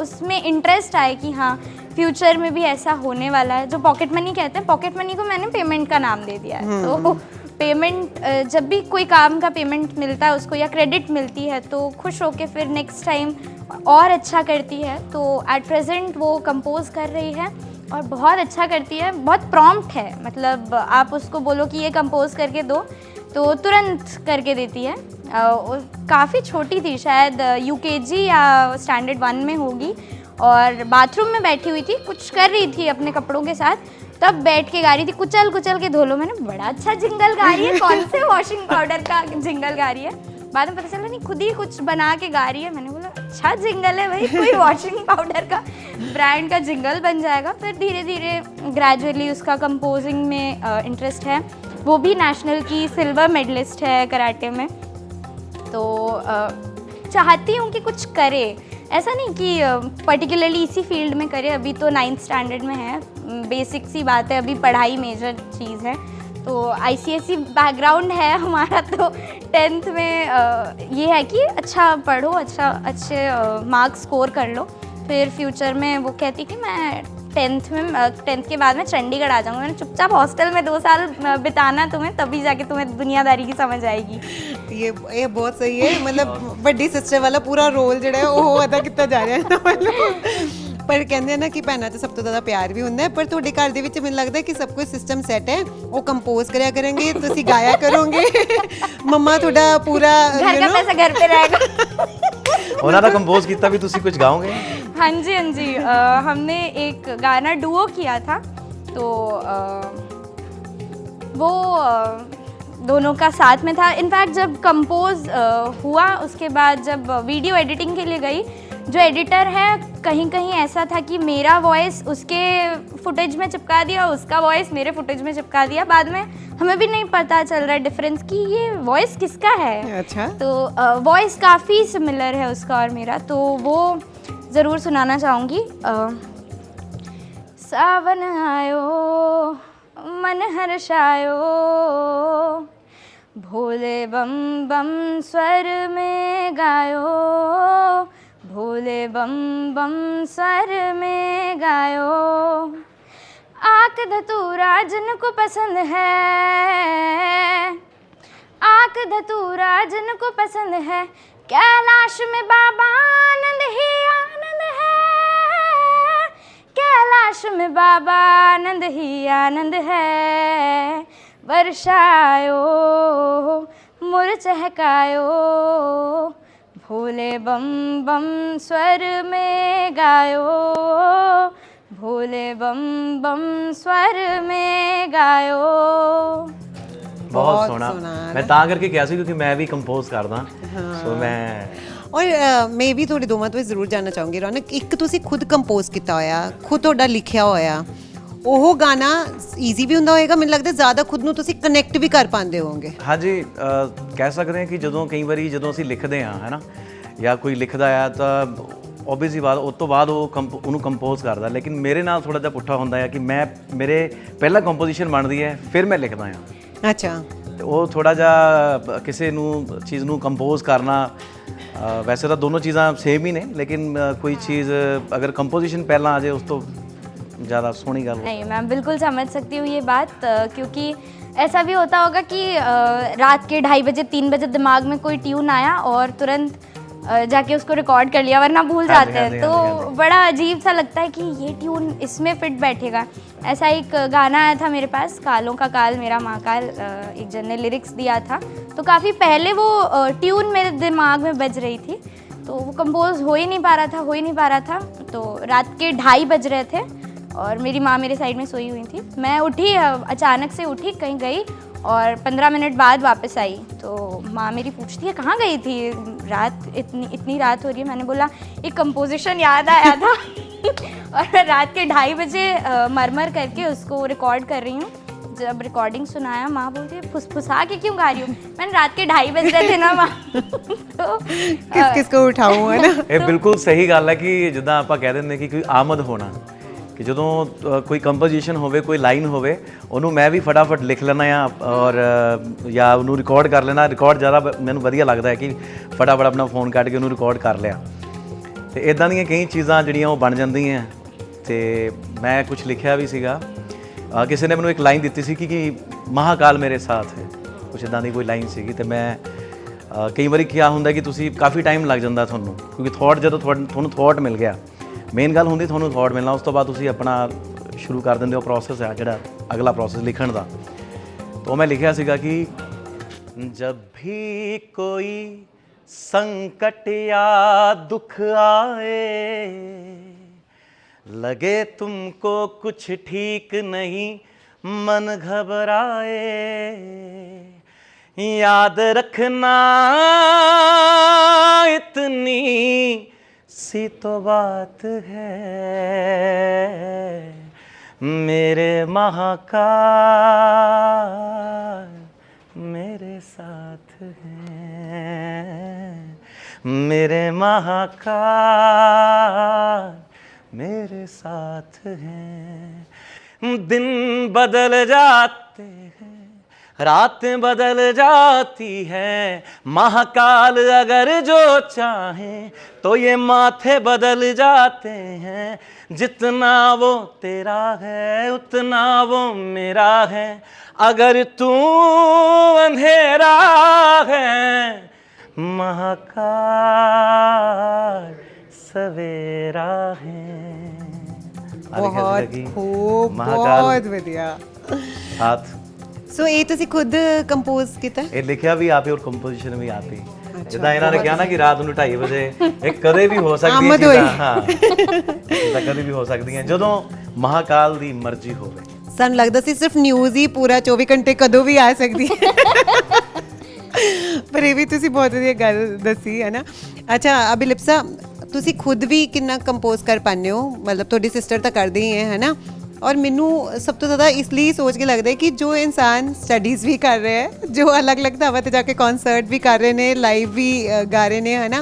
उसमें इंटरेस्ट आए कि हाँ फ्यूचर में भी ऐसा होने वाला है। जो पॉकेट मनी कहते हैं, पॉकेट मनी को मैंने पेमेंट का नाम दे दिया है। तो पेमेंट जब भी कोई काम का पेमेंट मिलता है उसको या क्रेडिट मिलती है तो खुश होके फिर नेक्स्ट टाइम और अच्छा करती है। तो एट प्रेजेंट वो कंपोज कर रही है और बहुत अच्छा करती है, बहुत प्रॉम्प्ट है। मतलब आप उसको बोलो कि ये कंपोज करके दो तो तुरंत करके देती है। काफ़ी छोटी थी, शायद UKG या स्टैंडर्ड 1 में होगी, और बाथरूम में बैठी हुई थी, कुछ कर रही थी अपने कपड़ों के साथ, तब बैठ के गा रही थी कुचल कुचल के धो लो। मैंने बड़ा अच्छा जिंगल गा रही है, कौन से वॉशिंग पाउडर का जिंगल गा रही है। बाद में पता चला नहीं खुद ही कुछ बना के गा रही है। मैंने बोला अच्छा जिंगल है भाई, कोई वॉशिंग पाउडर का ब्रांड का जिंगल बन जाएगा। फिर धीरे धीरे ग्रेजुअली उसका कंपोजिंग में इंटरेस्ट है। वो भी नेशनल की सिल्वर मेडलिस्ट है कराटे में। तो चाहती हूँ कि कुछ करे, ऐसा नहीं कि पर्टिकुलरली इसी फील्ड में करे। अभी तो 9th स्टैंडर्ड में है, बेसिक सी बात है, अभी पढ़ाई मेजर चीज़ है। तो ICSE बैकग्राउंड है हमारा, तो 10th में ये है कि अच्छा पढ़ो, अच्छे मार्क्स स्कोर कर लो, फिर फ्यूचर में वो कहती कि मैं 10th के बाद मैं चंडीगढ़ आ जाऊँगी। मैंने चुपचाप हॉस्टल में 2 साल बिताना तुम्हें, तभी जाके तुम्हें दुनियादारी की समझ आएगी। ये बहुत सही है, मतलब ਵੱਡੀ ਸਿਸਟਰ ਵਾਲਾ ਪੂਰਾ ਰੋਲ ਜਿਹੜਾ ਹੈ ਉਹ ਅਦਾ ਕੀਤਾ ਜਾ ਰਿਹਾ ਹੈ ਮਤਲਬ ਪਰ ਕਹਿੰਦੇ ਆ ਨਾ ਕਿ ਭੈਣਾਂ 'ਚ ਸਭ ਤੋਂ ਜ਼ਿਆਦਾ ਪਿਆਰ ਵੀ ਹੁੰਦਾ ਹੈ, ਪਰ ਤੁਹਾਡੇ ਘਰ ਦੇ ਵਿੱਚ ਮੈਨੂੰ ਲੱਗਦਾ ਕਿ ਸਭ ਕੁਝ ਸਿਸਟਮ ਸੈੱਟ ਹੈ। ਉਹ ਕੰਪੋਜ਼ ਕਰਿਆ ਕਰਨਗੇ, ਤੁਸੀਂ ਗਾਇਆ ਕਰੋਗੇ, ਮੰਮਾ ਤੁਹਾਡਾ ਪੂਰਾ घर का पैसा घर पे रहेगा। ਉਹਨਾਂ ਦਾ ਕੰਪੋਜ਼ ਕੀਤਾ ਵੀ ਤੁਸੀਂ ਕੁਝ ਗਾਓਗੇ? हाँ जी हमने एक गाना डुओ किया था, तो वो दोनों का साथ में था। इनफैक्ट जब कंपोज हुआ उसके बाद जब वीडियो एडिटिंग के लिए गई, जो एडिटर है कहीं कहीं ऐसा था कि मेरा वॉइस उसके फुटेज में चिपका दिया, उसका वॉइस मेरे फुटेज में चिपका दिया। बाद में हमें भी नहीं पता चल रहा है डिफरेंस कि ये वॉइस किसका है। अच्छा, तो वॉइस काफ़ी सिमिलर है उसका और मेरा, तो वो ज़रूर सुनाना चाहूँगी। सावन आयो मन हर्षायो, भोले बम बम स्वर में गायो, भोले बम बम स्वर में गायो। आक धतूरा जिनको पसंद है, आक धतूरा जिनको पसंद है, कैलाश में बाबा आनंद ही आनंद है, कैलाश में बाबा आनंद ही आनंद है। वर्षायो मुर चहकायो, भोले बम बम स्वर में गायो, भोले बम बम स्वर में गायो। ਬਹੁਤ ਸੋਹਣਾ। ਮੈਂ ਤਾਂ ਕਰਕੇ ਕਿਹਾ ਸੀ ਕਿਉਂਕਿ ਮੈਂ ਵੀ ਕੰਪੋਜ਼ ਕਰਦਾ, ਸੋ ਮੈਂ ਔਰ ਮੈਂ ਵੀ ਤੁਹਾਡੇ ਦੋਵਾਂ ਤੋਂ ਜ਼ਰੂਰ ਜਾਣਨਾ ਚਾਹੂੰਗੀ ਰੌਨਕ, ਇੱਕ ਤੁਸੀਂ ਖੁਦ ਕੰਪੋਜ਼ ਕੀਤਾ ਹੋਇਆ, ਖੁਦ ਤੁਹਾਡਾ ਲਿਖਿਆ ਹੋਇਆ, ਉਹ ਗਾਣਾ ਈਜ਼ੀ ਵੀ ਹੁੰਦਾ ਹੋਏਗਾ, ਮੈਨੂੰ ਲੱਗਦਾ ਜ਼ਿਆਦਾ ਖੁਦ ਨੂੰ ਤੁਸੀਂ ਕਨੈਕਟ ਵੀ ਕਰ ਪਾਉਂਦੇ ਹੋਵੋਗੇ। ਹਾਂਜੀ, ਕਹਿ ਸਕਦੇ ਹਾਂ ਕਿ ਜਦੋਂ ਕਈ ਵਾਰੀ ਜਦੋਂ ਅਸੀਂ ਲਿਖਦੇ ਹਾਂ ਹੈ ਨਾ, ਜਾਂ ਕੋਈ ਲਿਖਦਾ ਆ ਤਾਂ ਓਬਵੀਅਸਲੀ ਬਾਤ ਉਸ ਤੋਂ ਬਾਅਦ ਉਹ ਉਹਨੂੰ ਕੰਪੋਜ਼ ਕਰਦਾ, ਲੇਕਿਨ ਮੇਰੇ ਨਾਲ ਥੋੜਾ ਜਿਹਾ ਪੁੱਠਾ ਹੁੰਦਾ ਹੈ ਕਿ ਮੇਰੇ ਪਹਿਲਾਂ ਕੰਪੋਜੀਸ਼ਨ ਬਣਦੀ ਹੈ ਫਿਰ ਮੈਂ ਲਿਖਦਾ ਹਾਂ। ਅੱਛਾ, ਤੇ ਉਹ ਥੋੜਾ ਜਿਹਾ ਕਿਸੇ ਨੂੰ ਚੀਜ਼ ਨੂੰ ਕੰਪੋਜ਼ ਕਰਨਾ, ਵੈਸੇ ਤਾਂ ਦੋਨੋਂ ਚੀਜ਼ਾਂ ਸੇਮ ਹੀ ਨੇ, ਲੇਕਿਨ ਕੋਈ ਚੀਜ਼ अगर कंपोजिशन पहला आ जाए उस तो ज़्यादा सोहनी गल। नहीं, मैं बिल्कुल समझ सकती हूँ ये बात, क्योंकि ऐसा भी होता होगा कि रात के 2:30 बजे 3 बजे दिमाग में कोई ट्यून आया और तुरंत जाके उसको रिकॉर्ड कर लिया, वरना भूल जाते हैं। तो बड़ा अजीब सा लगता है कि ये ट्यून इसमें फिट बैठेगा। ऐसा एक गाना आया था मेरे पास, कालों का काल मेरा महाकाल, एक जन ने लिरिक्स दिया था, तो काफ़ी पहले वो ट्यून मेरे दिमाग में बज रही थी, तो वो कंपोज हो ही नहीं पा रहा था। तो रात के 2:30 बज रहे थे और मेरी माँ मेरे साइड में सोई हुई थी। मैं उठी, अचानक से उठी, कहीं गई और 15 मिनट बाद वापस आई, तो माँ मेरी पूछती है कहाँ गई थी, रात इतनी रात हो रही है। मैंने बोला एक कंपोजिशन याद आया था और मैं रात के 2:30 बजे मरमर करके उसको रिकॉर्ड कर रही हूँ। जब रिकॉर्डिंग सुनाया, माँ बोलती है फुसफुसा के क्यों गा रही हूँ। मैंने रात के 2:30 बज रहे थे ना माँ। तो ਕਿਸ ਉਠਾਉਂ ਹੈ ਨਾ। ਇਹ ਬਿਲਕੁਲ ਸਹੀ ਗੱਲ ਹੈ ਕਿ ਜਿੱਦਾਂ ਆਪਾਂ ਕਹਿ ਦਿੰਦੇ ਕਿ ਕੋਈ ਆਮਦ ਹੋਣਾ, ਕਿ ਜਦੋਂ ਕੋਈ ਕੰਪੋਜੀਸ਼ਨ ਹੋਵੇ, ਕੋਈ ਲਾਈਨ ਹੋਵੇ, ਉਹਨੂੰ ਮੈਂ ਵੀ ਫਟਾਫਟ ਲਿਖ ਲੈਣਾ ਆ ਔਰ ਜਾਂ ਉਹਨੂੰ ਰਿਕਾਰਡ ਕਰ ਲੈਣਾ। ਰਿਕਾਰਡ ਜ਼ਿਆਦਾ ਮੈਨੂੰ ਵਧੀਆ ਲੱਗਦਾ ਹੈ ਕਿ ਫਟਾਫਟ ਆਪਣਾ ਫੋਨ ਕੱਢ ਕੇ ਉਹਨੂੰ ਰਿਕਾਰਡ ਕਰ ਲਿਆ, ਤੇ ਇਦਾਂ ਦੀਆਂ ਕਈ ਚੀਜ਼ਾਂ ਜਿਹੜੀਆਂ ਉਹ ਬਣ ਜਾਂਦੀਆਂ। ਤੇ ਮੈਂ ਕੁਝ ਲਿਖਿਆ ਵੀ ਸੀਗਾ, ਕਿਸੇ ਨੇ ਮੈਨੂੰ ਇੱਕ ਲਾਈਨ ਦਿੱਤੀ ਸੀ ਕਿ ਮਹਾਕਾਲ ਮੇਰੇ ਸਾਥ ਹੈ, ਕੁਛ ਇੱਦਾਂ ਦੀ ਕੋਈ ਲਾਈਨ ਸੀਗੀ। ਤੇ ਮੈਂ ਕਈ ਵਾਰੀ ਕਿਹਾ ਹੁੰਦਾ ਕਿ ਤੁਸੀਂ ਕਾਫੀ ਟਾਈਮ ਲੱਗ ਜਾਂਦਾ ਤੁਹਾਨੂੰ, ਕਿਉਂਕਿ ਥੋਟ ਜਦੋਂ ਤੁਹਾਨੂੰ ਥੋਟ ਮਿਲ ਗਿਆ, ਮੇਨ ਗੱਲ ਹੁੰਦੀ ਤੁਹਾਨੂੰ ਥੋਟ ਮਿਲਣਾ, ਉਸ ਤੋਂ ਬਾਅਦ ਤੁਸੀਂ ਆਪਣਾ ਸ਼ੁਰੂ ਕਰ ਦਿੰਦੇ ਹੋ ਪ੍ਰੋਸੈਸ ਹੈ ਜਿਹੜਾ ਅਗਲਾ ਪ੍ਰੋਸੈਸ ਲਿਖਣ ਦਾ। तो मैं लिखा सीगा कि जब भी कोई संकट या दुख आए, लगे तुमको कुछ ठीक नहीं, मन घबराए, याद रखना इतनी सी तो बात है, मेरे महाकाल मेरे साथ हैं, मेरे महाकाल मेरे साथ हैं। दिन बदल जाते हैं, रातें बदल जाती हैं, महाकाल अगर जो चाहे तो ये माथे बदल जाते हैं। जितना वो तेरा है उतना वो मेरा है, अगर तू अंधेरा है महाकाल सवेरा है। ਬਹੁਤ ਖੂਬ महाकाल ਬਹੁਤ ਵਧੀਆ। साथ ਸੋ ਇਹ ਤੁਸੀਂ ਖੁਦ ਕੰਪੋਜ਼ ਕੀਤਾ? ਇਹ ਲਿਖਿਆ ਵੀ ਆਪੇ ਔਰ ਕੰਪੋਜੀਸ਼ਨ ਵੀ ਆਪੇ। ਜਿੱਦਾਂ ਇਹਨਾਂ ਨੇ ਕਿਹਾ ਨਾ ਕਿ ਰਾਤ ਨੂੰ 2:30 ਵਜੇ ਇਹ ਕਦੇ ਵੀ ਹੋ ਸਕਦੀ ਹੈ ਚੀਜ਼ਾਂ, ਹਾਂ ਇਹ ਕਦੇ ਵੀ ਹੋ ਸਕਦੀਆਂ ਜਦੋਂ ਮਹਾਕਾਲ ਦੀ ਮਰਜ਼ੀ ਹੋਵੇ। ਸਾਨੂੰ ਲੱਗਦਾ ਸੀ ਸਿਰਫ ਨਿਊਜ਼ ਹੀ ਪੂਰਾ 24 ਘੰਟੇ ਕਦੋਂ ਵੀ ਆ ਸਕਦੀ ਹੈ, ਪਰ ਇਹ ਵੀ ਤੁਸੀਂ ਬਹੁਤ ਵਧੀਆ ਗੱਲ ਦੱਸੀ ਹੈ ਨਾ। ਅੱਛਾ ਅਭਿਲਿਪਸਾ, ਤੁਸੀਂ ਖੁਦ ਵੀ ਕਿੰਨਾ ਕੰਪੋਜ਼ ਕਰ ਪਾਉਂਦੇ ਹੋ? ਮਤਲਬ ਤੁਹਾਡੀ ਸਿਸਟਰ ਤਾਂ ਕਰਦੇ ਹੀ ਹੈ ਨਾ, और मैनू सब तो ज़्यादा इसलिए सोच के लगता है कि जो इंसान स्टडीज़ भी कर रहे हैं, जो अलग अलग ढाबा ते जाके कॉन्सर्ट भी कर रहे हैं, लाइव भी गा रहे हैं है ना,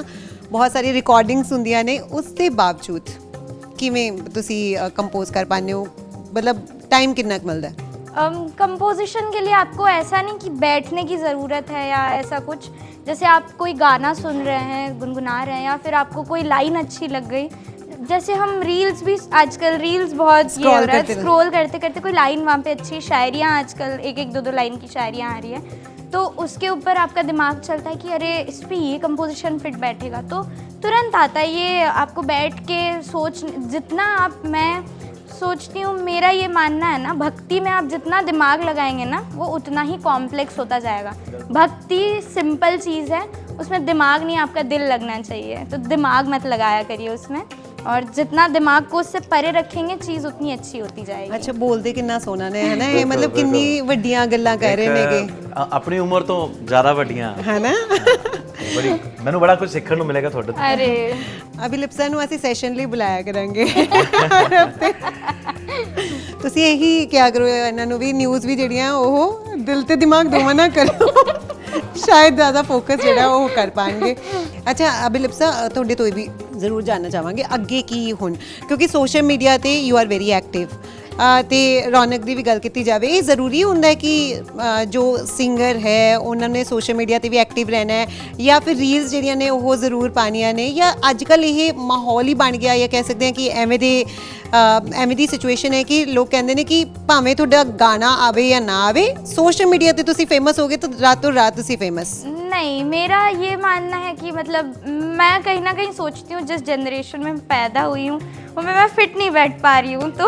बहुत सारी रिकॉर्डिंग्स होंदियां ने, उसके बावजूद किवें तुसी कंपोज कर पाते हो? मतलब टाइम कितना मिलता है? कंपोजिशन के लिए आपको ऐसा नहीं कि बैठने की ज़रूरत है या ऐसा कुछ। जैसे आप कोई गाना सुन रहे हैं, गुनगुना रहे हैं, या फिर आपको कोई लाइन अच्छी लग गई, जैसे हम रील्स भी आजकल रील्स बहुत ये हो रहा है, स्क्रॉल करते करते कोई लाइन वहाँ पे अच्छी शायरियाँ, आजकल एक एक दो लाइन की शायरियाँ आ रही है, तो उसके ऊपर आपका दिमाग चलता है कि अरे इस पर ये कंपोजिशन फिट बैठेगा, तो तुरंत आता है ये। आपको बैठ के सोच, जितना आप, मैं सोचती हूँ, मेरा ये मानना है ना, भक्ति में आप जितना दिमाग लगाएंगे ना वो उतना ही कॉम्प्लेक्स होता जाएगा। भक्ति सिंपल चीज़ है, उसमें दिमाग नहीं, आपका दिल लगना चाहिए, तो दिमाग मत लगाया करिए उसमें, और जितना दिमाग को उससे परे रखेंगे चीज़ उतनी अच्छी होती जाएगी। अच्छा बोलते कितना सोना ने है ना, ये मतलब किन्नी वड्डियां गल्लां कह रहे नेगे, ਆਪਣੀ ਉਮਰ ਤੋਂ ਜ਼ਿਆਦਾ ਵੱਡੀਆਂ है ना। ਬੜੀ ਮੈਨੂੰ ਬੜਾ ਕੁਝ ਸਿੱਖਣ ਨੂੰ ਮਿਲੇਗਾ ਤੁਹਾਡੇ ਤੋਂ। अरे ਅਭਿਲਿਪਸਾ ਨੂੰ ਅਸੀਂ ਸੈਸ਼ਨ ਲਈ ਬੁਲਾਇਆ ਕਰਾਂਗੇ। ਤੁਸੀਂ ਇਹੀ ਕਿਹਾ ਕਰੋ ਇਹਨਾਂ ਨੂੰ ਵੀ, ਨਿਊਜ਼ ਵੀ ਜਿਹੜੀਆਂ ਉਹ ਦਿਲ ਤੇ ਦਿਮਾਗ ਦੋਵਾਂ ਨਾਲ ਕਰੋ, ਸ਼ਾਇਦ ਜ਼ਿਆਦਾ ਫੋਕਸ ਜਿਹੜਾ ਉਹ ਕਰ ਪਾਣਗੇ। ਅੱਛਾ ਅਭਿਲਿਪਸਾ, ਤੁਹਾਡੇ ਤੋਂ ਇਹ ਵੀ ਜ਼ਰੂਰ ਜਾਣਨਾ ਚਾਹਾਂਗੇ ਅੱਗੇ ਕੀ ਹੁਣ, ਕਿਉਂਕਿ ਸੋਸ਼ਲ ਮੀਡੀਆ ਤੇ ਯੂ ਆਰ ਵੈਰੀ ਐਕਟਿਵ, ਤੇ ਰੌਨਕ ਦੀ ਵੀ ਗੱਲ ਕੀਤੀ ਜਾਵੇ, ਇਹ ਜ਼ਰੂਰੀ ਹੁੰਦਾ ਹੈ ਕਿ ਜੋ ਸਿੰਗਰ ਹੈ ਉਹਨਾਂ ਨੇ ਸੋਸ਼ਲ ਮੀਡੀਆ ਤੇ ਵੀ ਐਕਟਿਵ ਰਹਿਣਾ ਹੈ, ਜਾਂ ਫਿਰ ਰੀਲਸ ਜਿਹੜੀਆਂ ਨੇ ਉਹ ਜ਼ਰੂਰ ਪਾਣੀਆਂ ਨੇ, ਜਾਂ ਅੱਜ ਕੱਲ੍ਹ ਇਹ ਮਾਹੌਲ ਹੀ ਬਣ ਗਿਆ, ਜਾਂ ਕਹਿ ਸਕਦੇ ਹਾਂ ਕਿ ਐਵੇਂ ਦੀ ਸਿਚੁਏਸ਼ਨ ਹੈ ਕਿ ਲੋਕ ਕਹਿੰਦੇ ਨੇ ਕਿ ਭਾਵੇਂ ਤੁਹਾਡਾ ਗਾਣਾ ਆਵੇ ਜਾਂ ਨਾ ਆਵੇ, ਸੋਸ਼ਲ ਮੀਡੀਆ ਤੇ ਤੁਸੀਂ ਫੇਮਸ ਹੋ ਗਏ ਤਾਂ ਰਾਤੋਂ ਰਾਤ ਤੁਸੀਂ ਫੇਮਸ। नहीं, मेरा ये मानना है कि मतलब मैं कहीं ना कहीं सोचती हूँ जिस जनरेशन में पैदा हुई हूँ उनमें मैं फिट नहीं बैठ पा रही हूँ, तो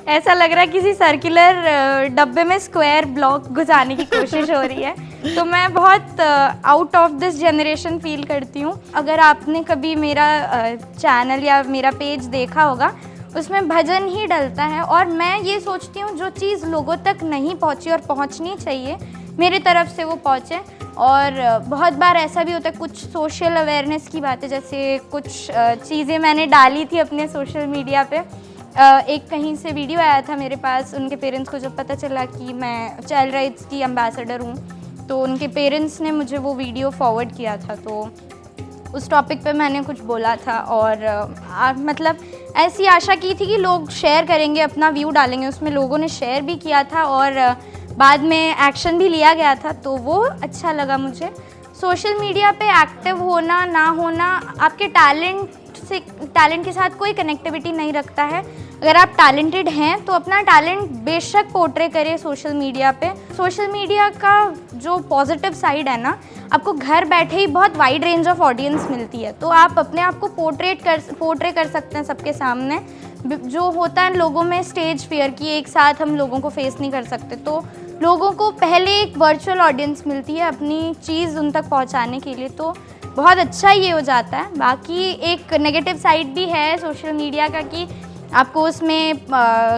ऐसा लग रहा है किसी सर्कुलर डब्बे में स्क्वायर ब्लॉक घुसाने की कोशिश हो रही है, तो मैं बहुत out of this generation feel करती हूँ। अगर आपने कभी मेरा चैनल या मेरा पेज देखा होगा, उसमें भजन ही डलता है, और मैं ये सोचती हूँ जो चीज़ लोगों तक नहीं पहुँची और पहुँचनी चाहिए मेरी तरफ से वो पहुँचे। और बहुत बार ऐसा भी होता है, कुछ सोशल अवेयरनेस की बातें, जैसे कुछ चीज़ें मैंने डाली थी अपने सोशल मीडिया पे, एक कहीं से वीडियो आया था मेरे पास, उनके पेरेंट्स को जब पता चला कि मैं चाइल्ड राइट्स की एम्बेसडर हूँ, तो उनके पेरेंट्स ने मुझे वो वीडियो फॉरवर्ड किया था, तो उस टॉपिक पे मैंने कुछ बोला था, और मतलब ऐसी आशा की थी कि लोग शेयर करेंगे, अपना व्यू डालेंगे, उसमें लोगों ने शेयर भी किया था और बाद में एक्शन भी लिया गया था, तो वो अच्छा लगा मुझे। सोशल मीडिया पे एक्टिव होना ना होना आपके टैलेंट के साथ कोई कनेक्टिविटी नहीं रखता है। अगर आप टैलेंटेड हैं तो अपना टैलेंट बेशक पोर्ट्रे करें सोशल मीडिया पे। सोशल मीडिया का जो पॉजिटिव साइड है ना, आपको घर बैठे ही बहुत वाइड रेंज ऑफ ऑडियंस मिलती है, तो आप अपने आप को पोर्ट्रे कर सकते हैं सबके सामने। जो होता है लोगों में स्टेज फियर कि एक साथ हम लोगों को फेस नहीं कर सकते, तो लोगों को पहले एक वर्चुअल ऑडियंस मिलती है अपनी चीज़ उन तक पहुंचाने के लिए, तो बहुत अच्छा ये हो जाता है। बाकी एक नेगेटिव साइड भी है सोशल मीडिया का कि आपको उसमें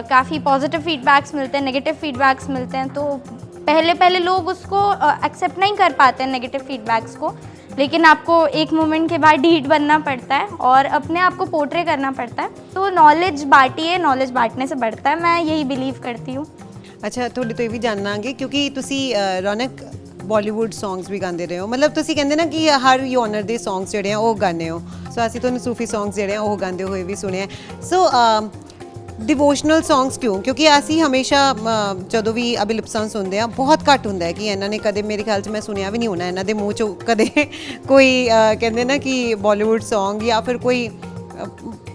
काफ़ी पॉजिटिव फीडबैक्स मिलते हैं, नेगेटिव फीडबैक्स मिलते हैं, तो पहले लोग उसको एक्सेप्ट नहीं कर पाते हैं नेगेटिव फीडबैक्स को, लेकिन आपको एक मोमेंट के बाद ढीठ बनना पड़ता है और अपने आप को पोर्ट्रे करना पड़ता है। तो नॉलेज बांटिए, नॉलेज बांटने से बढ़ता है, मैं यही बिलीव करती हूँ। अच्छा, थोड़ी तो ये भी जाननांगे क्योंकि तुसी रौनक बॉलीवुड सॉन्ग्स भी गाते रहे हो, मतलब तुसी कहंदे ना कि हर यूनर दे सॉन्ग्स जिहड़े आ ओह गाने हो, सो असीं तुहानूं सूफी सॉन्ग्स जिहड़े आ ओह गांदे होए भी सुने। सो ਡਿਵੋਸ਼ਨਲ ਸੌਂਗਸ ਕਿਉਂ? ਕਿਉਂਕਿ ਅਸੀਂ ਹਮੇਸ਼ਾ ਜਦੋਂ ਵੀ ਅਭੀ ਲਿਪਸਾਂ ਸੁਣਦੇ ਆ ਬਹੁਤ ਘੱਟ ਹੁੰਦਾ ਹੈ ਕਿ ਇਹਨਾਂ ਨੇ ਕਦੇ, ਮੇਰੇ ਖਿਆਲ 'ਚ ਮੈਂ ਸੁਣਿਆ ਵੀ ਨਹੀਂ ਹੋਣਾ ਇਹਨਾਂ ਦੇ ਮੂੰਹ 'ਚੋਂ ਕਦੇ ਕੋਈ ਕਹਿੰਦੇ ਨਾ ਕਿ ਬਾਲੀਵੁੱਡ ਸੌਂਗ ਜਾਂ ਫਿਰ ਕੋਈ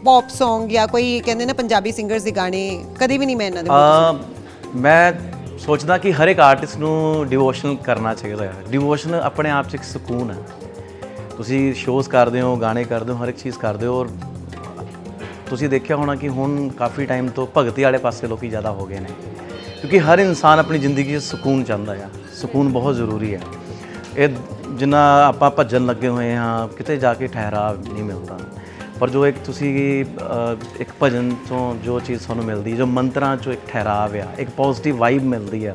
ਪੌਪ ਸੌਂਗ ਜਾਂ ਕੋਈ ਕਹਿੰਦੇ ਨਾ ਪੰਜਾਬੀ ਸਿੰਗਰਸ ਦੇ ਗਾਣੇ, ਕਦੇ ਵੀ ਨਹੀਂ ਮੈਂ ਇਹਨਾਂ ਦੇ ਮੂੰਹ 'ਚੋਂ ਮੈਂ ਸੋਚਦਾ ਕਿ ਹਰ ਇੱਕ ਆਰਟਿਸਟ ਨੂੰ ਡਿਵੋਸ਼ਨਲ ਕਰਨਾ ਚਾਹੀਦਾ ਹੈ। ਡਿਵੋਸ਼ਨ ਆਪਣੇ ਆਪ 'ਚ ਇੱਕ ਸਕੂਨ ਹੈ। ਤੁਸੀਂ ਸ਼ੋਜ਼ ਕਰਦੇ ਹੋ, ਗਾਣੇ ਕਰਦੇ ਹੋ, ਹਰ ਇੱਕ ਚੀਜ਼ ਕਰਦੇ ਹੋ, ਔਰ ਤੁਸੀਂ ਦੇਖਿਆ ਹੋਣਾ ਕਿ ਹੁਣ ਕਾਫੀ ਟਾਈਮ ਤੋਂ ਭਗਤੀ ਵਾਲੇ ਪਾਸੇ ਲੋਕੀ ਜ਼ਿਆਦਾ ਹੋ ਗਏ ਨੇ, ਕਿਉਂਕਿ ਹਰ ਇਨਸਾਨ ਆਪਣੀ ਜ਼ਿੰਦਗੀ 'ਚ ਸਕੂਨ ਚਾਹੁੰਦਾ ਆ। ਸਕੂਨ ਬਹੁਤ ਜ਼ਰੂਰੀ ਹੈ। ਇਹ ਜਿੰਨਾ ਆਪਾਂ ਭੱਜਣ ਲੱਗੇ ਹੋਏ ਹਾਂ, ਕਿਤੇ ਜਾ ਕੇ ਠਹਿਰਾਵ ਨਹੀਂ ਮਿਲਦਾ, ਪਰ ਜੋ ਇੱਕ ਤੁਸੀਂ ਇੱਕ ਭਜਨ ਤੋਂ ਜੋ ਚੀਜ਼ ਤੁਹਾਨੂੰ ਮਿਲਦੀ, ਜੋ ਮੰਤਰਾਂ 'ਚੋਂ ਇੱਕ ਠਹਿਰਾਵ ਆ, ਇੱਕ ਪੋਜ਼ਿਟਿਵ ਵਾਈਬ ਮਿਲਦੀ ਆ,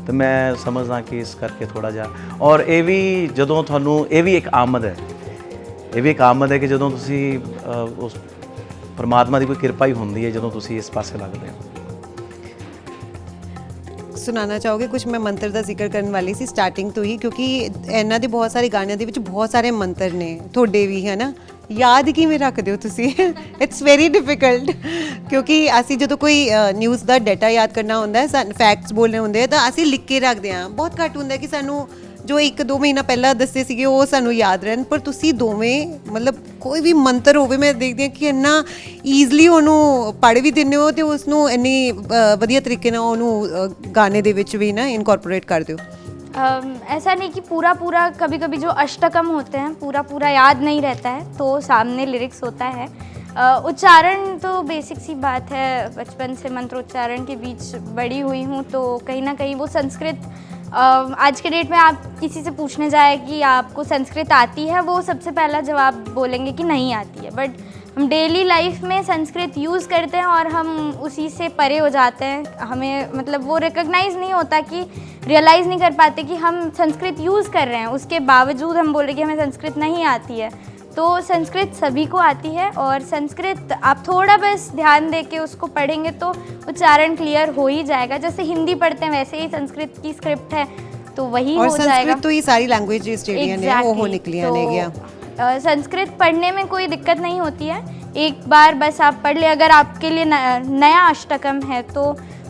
ਤੇ ਮੈਂ ਸਮਝਦਾ ਕਿ ਇਸ ਕਰਕੇ ਥੋੜ੍ਹਾ ਜਿਹਾ, ਔਰ ਇਹ ਵੀ ਜਦੋਂ ਤੁਹਾਨੂੰ, ਇਹ ਵੀ ਇੱਕ ਆਮਦ ਹੈ, ਇਹ ਵੀ ਇੱਕ ਆਮਦ ਹੈ ਕਿ ਜਦੋਂ ਤੁਸੀਂ ਉਸ ਪਰਮਾਤਮਾ ਦੀ ਕੋਈ ਕਿਰਪਾ ਹੀ ਹੁੰਦੀ ਹੈ ਜਦੋਂ ਤੁਸੀਂ ਇਸ ਪਾਸੇ ਲੱਗਦੇ ਹੋ। ਸੁਣਾਉਣਾ ਚਾਹੋਗੇ ਕੁਝ? ਮੈਂ ਮੰਤਰ ਦਾ ਜ਼ਿਕਰ ਕਰਨ ਵਾਲੀ ਸੀ ਸਟਾਰਟਿੰਗ ਤੋਂ ਹੀ, ਕਿਉਂਕਿ ਇਹਨਾਂ ਦੇ ਬਹੁਤ ਸਾਰੇ ਗਾਣਿਆਂ ਦੇ ਵਿੱਚ ਬਹੁਤ ਸਾਰੇ ਮੰਤਰ ਨੇ, ਤੁਹਾਡੇ ਵੀ ਹੈ ਨਾ, ਯਾਦ ਕਿਵੇਂ ਰੱਖਦੇ ਹੋ ਤੁਸੀਂ? ਇਟਸ ਵੈਰੀ ਡਿਫਿਕਲਟ, ਕਿਉਂਕਿ ਅਸੀਂ ਜਦੋਂ ਕੋਈ ਨਿਊਜ਼ ਦਾ ਡਾਟਾ ਯਾਦ ਕਰਨਾ ਹੁੰਦਾ ਹੈ, ਫੈਕਟਸ ਬੋਲਣੇ ਹੁੰਦੇ ਆ, ਤਾਂ ਅਸੀਂ ਲਿਖ ਕੇ ਰੱਖਦੇ ਹਾਂ। ਬਹੁਤ ਘੱਟ ਹੁੰਦਾ ਕਿ ਸਾਨੂੰ ਜੋ 1-2 ਮਹੀਨਾ ਪਹਿਲਾਂ ਦੱਸੇ ਸੀਗੇ ਉਹ ਸਾਨੂੰ ਯਾਦ ਰਹਿਣ, ਪਰ ਤੁਸੀਂ ਦੋਵੇਂ ਮਤਲਬ ਕੋਈ ਵੀ ਮੰਤਰ ਹੋਵੇ, ਮੈਂ ਦੇਖਦੀ ਹਾਂ ਕਿ ਇੰਨਾ ਈਜ਼ਲੀ ਉਹਨੂੰ ਪੜ੍ਹ ਵੀ ਦਿੰਦੇ ਹੋ, ਅਤੇ ਉਸ ਨੂੰ ਇੰਨੀ ਵਧੀਆ ਤਰੀਕੇ ਨਾਲ ਉਹਨੂੰ ਗਾਣੇ ਦੇ ਵਿੱਚ ਵੀ ਨਾ ਇਨਕੋਰਪੋਰੇਟ कर दो। ऐसा नहीं कि पूरा पूरा, कभी कभी जो अष्टकम होते हैं पूरा पूरा याद नहीं रहता है, तो सामने लिरिक्स होता है। उच्चारण तो बेसिक सी बात है, बचपन से मंत्रोच्चारण के बीच बड़ी हुई हूँ, तो कहीं ना कहीं वो संस्कृत, आज के डेट में आप किसी से पूछने जाए कि आपको संस्कृत आती है, वो सबसे पहला जवाब बोलेंगे कि नहीं आती है, बट हम डेली लाइफ में संस्कृत यूज़ करते हैं और हम उसी से परे हो जाते हैं। हमें मतलब वो रिकॉग्नाइज़ नहीं होता, कि रियलाइज़ नहीं कर पाते कि हम संस्कृत यूज़ कर रहे हैं, उसके बावजूद हम बोल रहे हैं कि हमें संस्कृत नहीं आती है। तो संस्कृत सभी को आती है, और संस्कृत आप थोड़ा बस ध्यान दे के उसको पढ़ेंगे तो उच्चारण क्लियर हो ही जाएगा। जैसे हिंदी पढ़ते हैं वैसे ही संस्कृत की स्क्रिप्ट है, तो वही और हो जाएगा। संस्कृत तो ये सारी लैंग्वेजेस ਜਿਹੜੀਆਂ ਨੇ ਉਹ ਹੋ ਨਿਕਲੀਆਂ ਨੇ ਗਿਆ। संस्कृत पढ़ने में कोई दिक्कत नहीं होती है, एक बार बस आप पढ़ लें। अगर आपके लिए नया अष्टकम है तो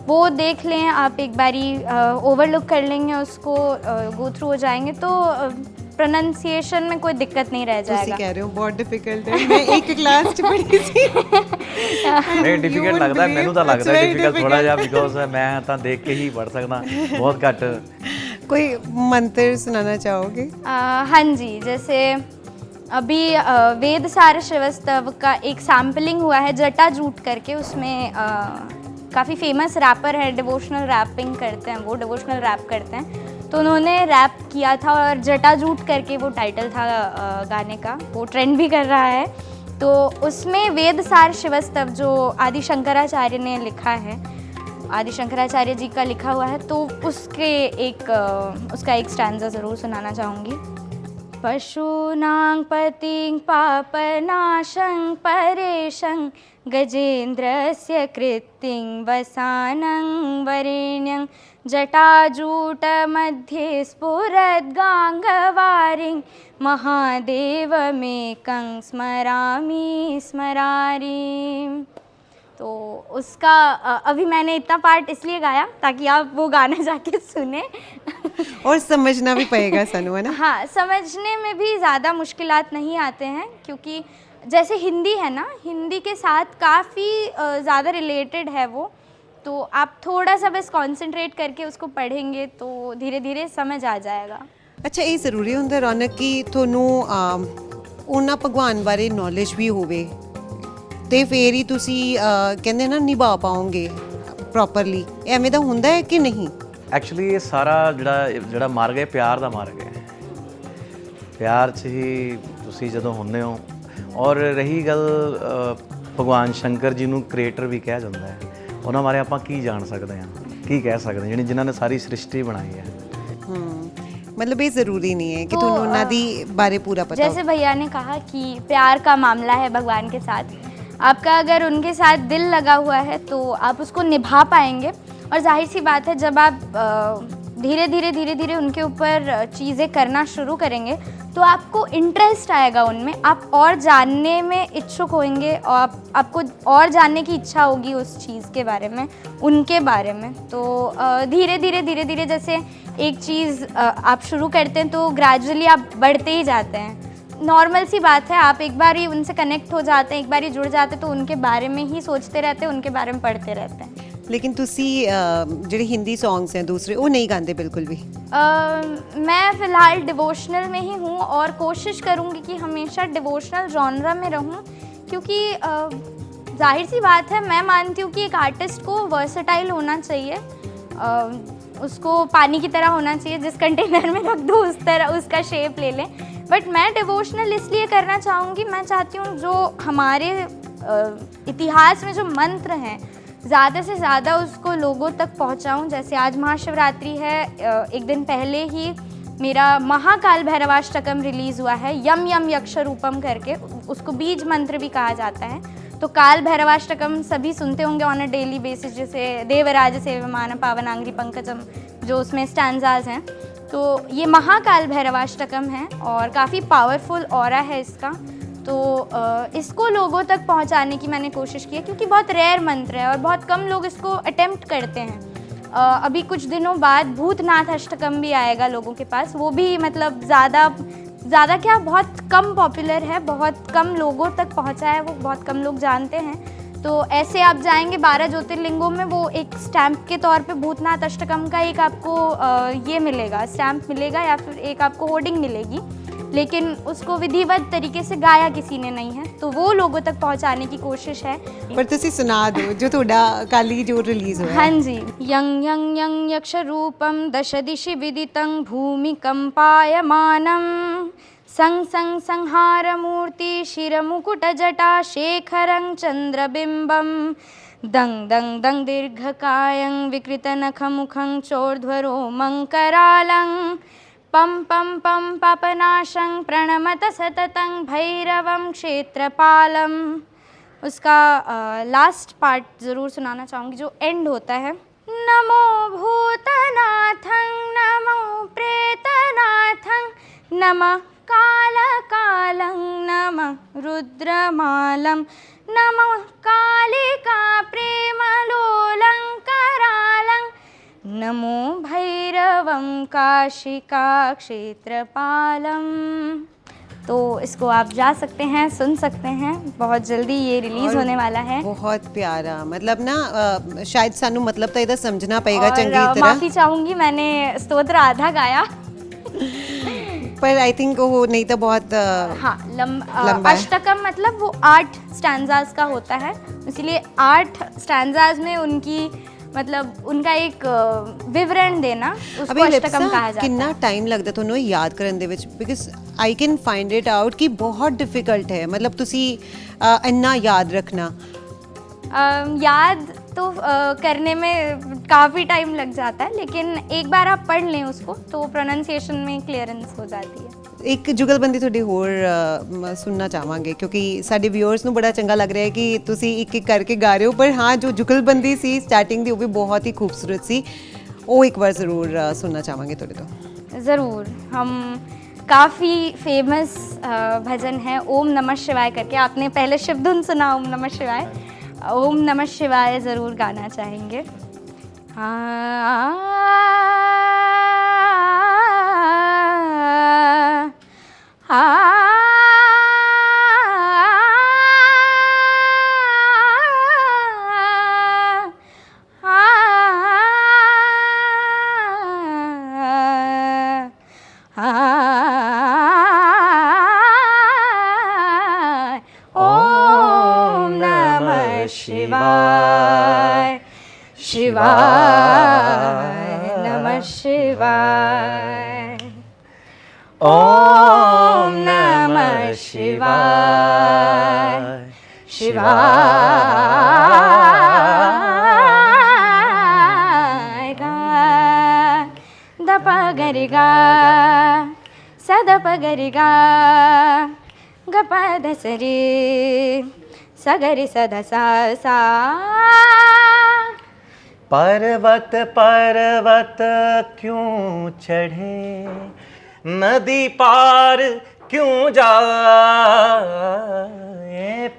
वो देख लें आप एक बारी, ओवरलुक कर लेंगे उसको, गो थ्रू हो जाएंगे, तो प्रोनाउंसिएशन में कोई दिक्कत नहीं रह ਤੁਸੀਂ जाएगा। ਕਹਿ ਰਹੇ ਹੋ ਬਹੁਤ ਡਿਫਿਕਲਟ ਹੈ, ਮੈਂ ਇੱਕ ਕਲਾਸ ਚ ਪੜ੍ਹੀ ਸੀ। ਨਹੀਂ ਡਿਫਿਕਲਟ ਲੱਗਦਾ, ਮੈਨੂੰ ਤਾਂ ਲੱਗਦਾ ਡਿਫਿਕਲਟ ਥੋੜਾ ਜਿਹਾ, ਬਿਕੋਜ਼ ਮੈਂ ਤਾਂ ਦੇਖ ਕੇ ਹੀ ਪੜ੍ਹ ਸਕਦਾ, ਬਹੁਤ ਘੱਟ। कोई मंत्र सुनाना चाहोगे? हाँ जी, जैसे अभी वेद सार शिवस्तव का एक सैम्पलिंग हुआ है जटाजूट करके, उसमें काफ़ी फेमस रैपर है, डिवोशनल रैपिंग करते हैं, वो डिवोशनल रैप करते हैं, तो उन्होंने रैप किया था, और जटाजूट करके वो टाइटल था गाने का, वो ट्रेंड भी कर रहा है। तो उसमें वेद सार शिवस्तव जो आदि शंकराचार्य ने लिखा है, आदि शंकराचार्य जी का लिखा हुआ है, तो उसके उसका एक स्टैंजा ज़रूर सुनाना चाहूँगी। पशूनां पतिं पापनाशं परेशं गजेन्द्रस्य कृत्तिं वसानं वरेण्यं जटाजूटमध्ये स्फुरद्गाङ्गवारिं महादेवमेकं स्मरामि स्मरारिम्। तो उसका अभी मैंने इतना पार्ट इसलिए गाया ताकि आप वो गाना जाके सुने। और समझना भी पड़ेगा सानू, है ना? हाँ, समझने में भी ज़्यादा मुश्किलात नहीं आते हैं, क्योंकि जैसे हिंदी है ना, हिंदी के साथ काफ़ी ज़्यादा रिलेटेड है वो, तो आप थोड़ा सा बस कॉन्सेंट्रेट करके उसको पढ़ेंगे तो धीरे धीरे समझ आ जाएगा। ਅੱਛਾ, ਇਹ ਜ਼ਰੂਰੀ ਹੁੰਦਾ ਰੌਣਕ ਕਿ ਤੁਹਾਨੂੰ ਉਹਨਾਂ ਭਗਵਾਨ ਬਾਰੇ ਨੌਲੇਜ ਵੀ ਹੋਵੇ, ਤੇ ਫੇਰ ਹੀ ਤੁਸੀਂ ਕਹਿੰਦੇ ਨਾ ਨਿਭਾ ਪਾਓਗੇ ਪ੍ਰੋਪਰਲੀ, ਐਵੇਂ ਦਾ ਹੁੰਦਾ ਹੈ ਕਿ ਨਹੀਂ? ਐਕਚੁਅਲੀ ਇਹ ਸਾਰਾ ਜਿਹੜਾ ਮਾਰਗ ਹੈ, ਪਿਆਰ ਦਾ ਮਾਰਗ ਹੈ। ਪਿਆਰ 'ਚ ਹੀ ਤੁਸੀਂ ਜਦੋਂ ਹੁੰਦੇ ਹੋ, ਔਰ ਰਹੀ ਗੱਲ ਭਗਵਾਨ ਸ਼ੰਕਰ ਜੀ ਨੂੰ ਕ੍ਰੀਏਟਰ ਵੀ ਕਿਹਾ ਜਾਂਦਾ ਹੈ, ਉਹਨਾਂ ਬਾਰੇ ਆਪਾਂ ਕੀ ਜਾਣ ਸਕਦੇ ਹਾਂ, ਕੀ ਕਹਿ ਸਕਦੇ ਹਾਂ, ਜਿਨ੍ਹਾਂ ਨੇ ਸਾਰੀ ਸ੍ਰਿਸ਼ਟੀ ਬਣਾਈ ਹੈ। मतलब ये ज़रूरी नहीं है कि तुम उन्ना दी बारे पूरा पता जैसे भैया ने कहा कि प्यार का मामला है भगवान के साथ, आपका अगर उनके साथ दिल लगा हुआ है तो आप उसको निभा पाएंगे। और जाहिर सी बात है, जब आप धीरे धीरे उनके ऊपर चीज़ें करना शुरू करेंगे तो आपको इंटरेस्ट आएगा उनमें, आप और जानने में इच्छुक होंगे और आपको और जानने की इच्छा होगी उस चीज़ के बारे में, उनके बारे में। तो धीरे धीरे जैसे एक चीज़ आप शुरू करते हैं तो ग्रेजुअली आप बढ़ते ही जाते हैं। नॉर्मल सी बात है, आप एक बार ही उनसे कनेक्ट हो जाते हैं, एक बार ही जुड़ जाते हैं तो उनके बारे में ही सोचते रहते हैं, उनके बारे में पढ़ते रहते हैं। लेकिन ਤੁਸੀਂ ਜਿਹੜੇ ਹਿੰਦੀ सॉन्ग्स हैं दूसरे वो नहीं गाते बिल्कुल भी? मैं फ़िलहाल डिवोशनल में ही हूँ और कोशिश करूँगी कि हमेशा डिवोशनल जॉनरा में रहूँ, क्योंकि जाहिर सी बात है, मैं मानती हूँ कि एक आर्टिस्ट को वर्सेटाइल होना चाहिए, उसको पानी की तरह होना चाहिए, जिस कंटेनर में रख दो उस तरह उसका शेप ले लें। बट मैं डिवोशनल इसलिए करना चाहूँगी, मैं चाहती हूँ जो हमारे इतिहास में जो मंत्र हैं ज़्यादा से ज़्यादा उसको लोगों तक पहुँचाऊँ। जैसे आज महाशिवरात्रि है, एक दिन पहले ही मेरा महाकाल भैरवाष्टकम रिलीज़ हुआ है, यम यम यक्ष रूपम करके, उसको बीज मंत्र भी कहा जाता है। तो काल भैरवाष्टकम सभी सुनते होंगे ऑन अ डेली बेसिस, जैसे देवराज सेवमान पावनांग्री पंकजम, जो उसमें स्टैंजाज हैं। तो ये महाकाल भैरवाष्टकम है और काफ़ी पावरफुल ऑरा है इसका। तो इसको लोगों तक पहुंचाने की मैंने कोशिश की है, क्योंकि बहुत रेयर मंत्र है और बहुत कम लोग इसको अटेम्प्ट करते हैं। अभी कुछ दिनों बाद भूतनाथ अष्टकम भी आएगा लोगों के पास, वो भी मतलब ज़्यादा क्या, बहुत कम पॉपुलर है, बहुत कम लोगों तक पहुंचा है, वो बहुत कम लोग जानते हैं। तो ऐसे आप जाएंगे 12 ज्योतिर्लिंगों में, वो एक स्टैम्प के तौर पे भूतनाथ अष्टकम का एक आपको ये मिलेगा, स्टैम्प मिलेगा या फिर एक आपको होर्डिंग मिलेगी, लेकिन उसको विधिवत तरीके से गाया किसी ने नहीं है। तो वो लोगों तक पहुंचाने की कोशिश है। पर ਤੁਸੀਂ ਸੁਣਾ ਦਿਓ ਜੋ ਤੁਹਾਡਾ ਕੱਲ ਹੀ ਜੋ ਰਿਲੀਜ਼ ਹੋਇਆ। हाँ जी। यं यं यं यक्ष रूपम दश दिशि विदितं भूमिकम्पायमानं सं सं संहारमूर्ति शिरमुकुटजटा शेखरं चन्द्रबिम्बं दं दं दं दीर्घकायं विकृतनखमुखं चोर्ध्वरोमं करालं पं पं पं पापनाशं प्रणमत सततं भैरवं क्षेत्रपालम्। उसका लास्ट पार्ट ज़रूर सुनाना चाहूँगी, जो एंड होता है। नमो भूतनाथं नमो प्रेतनाथं नमः कालकालं नमः रुद्रमालं नमः कालिका प्रेमलोलं करालं नमो भैरवं काशिका क्षेत्रपालम्। तो इसको आप जा सकते हैं, सुन सकते हैं, बहुत जल्दी ये रिलीज़ होने वाला है। बहुत प्यारा, मतलब ना शायद सानू मतलब तो ਇਹਦਾ समझना पड़ेगा चंगी तरह। माफ़ी चाहूँगी, मैंने स्तोत्र आधा गाया पर आई थिंक वो नहीं तो बहुत हाँ लंबा है। अष्टकम मतलब वो 8 स्टैंजाज का होता है, इसीलिए 8 स्टैंजाज में उनकी मतलब उनका एक विवरण देना, उसको अष्टकम कहा जाता है। कितना टाइम लगता ਤੁਹਾਨੂੰ याद करने ਦੇ ਵਿੱਚ? Because I can find it out कि बहुत डिफिकल्ट है, मतलब ਤੁਸੀਂ इतना याद रखना। याद तो करने में काफ़ी टाइम लग जाता है, लेकिन एक बार आप पढ़ लें उसको तो प्रोनाउंसिएशन में क्लियरेंस हो जाती है। ਇੱਕ ਜੁਗਲਬੰਦੀ ਤੁਹਾਡੀ ਹੋਰ ਸੁਣਨਾ ਚਾਹਾਂਗੇ, ਕਿਉਂਕਿ ਸਾਡੇ ਵਿਊਅਰਸ ਨੂੰ ਬੜਾ ਚੰਗਾ ਲੱਗ ਰਿਹਾ ਹੈ ਕਿ ਤੁਸੀਂ ਇੱਕ ਇੱਕ ਕਰਕੇ ਗਾ ਰਹੇ ਹੋ, ਪਰ ਹਾਂ ਜੋ ਜੁਗਲਬੰਦੀ ਸੀ ਸਟਾਰਟਿੰਗ ਦੀ ਉਹ ਵੀ ਬਹੁਤ ਹੀ ਖੂਬਸੂਰਤ ਸੀ, ਉਹ ਇੱਕ ਵਾਰ ਜ਼ਰੂਰ ਸੁਣਨਾ ਚਾਹਾਂਗੇ ਤੁਹਾਡੇ ਤੋਂ। ज़रूर, हम काफ़ी फेमस भजन है ओम नमः शिवाय करके, आपने पहले शिवधुन सुना ओम नमः शिवाय, ओम नमः शिवाय ज़रूर गाना चाहेंगे। ओम नमः शिवाय शिवाय नमः शिवाय ओम नमः शिवाय शिवाय गा दप गरि गा सदप गरि गा गप दसरे सगरि सदसा सा। पर्वत पर्वत क्यों चढ़े नदी पार क्यों जाए,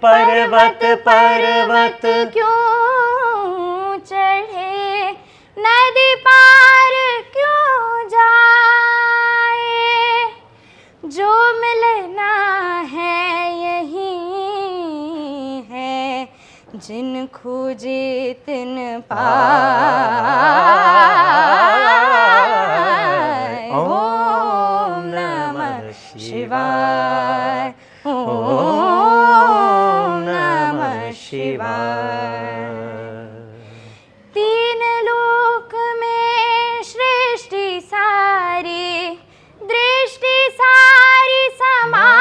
पर्वत पर्वत क्यों चढ़े, नदी पार क्यों जाए, जो मिलना है यही है, जिन खोजे तिन पाए। ओम नमः शिवाय, ओम नमः शिवाय। तीन लोक में सृष्टि सारी, दृष्टि सारी समाए।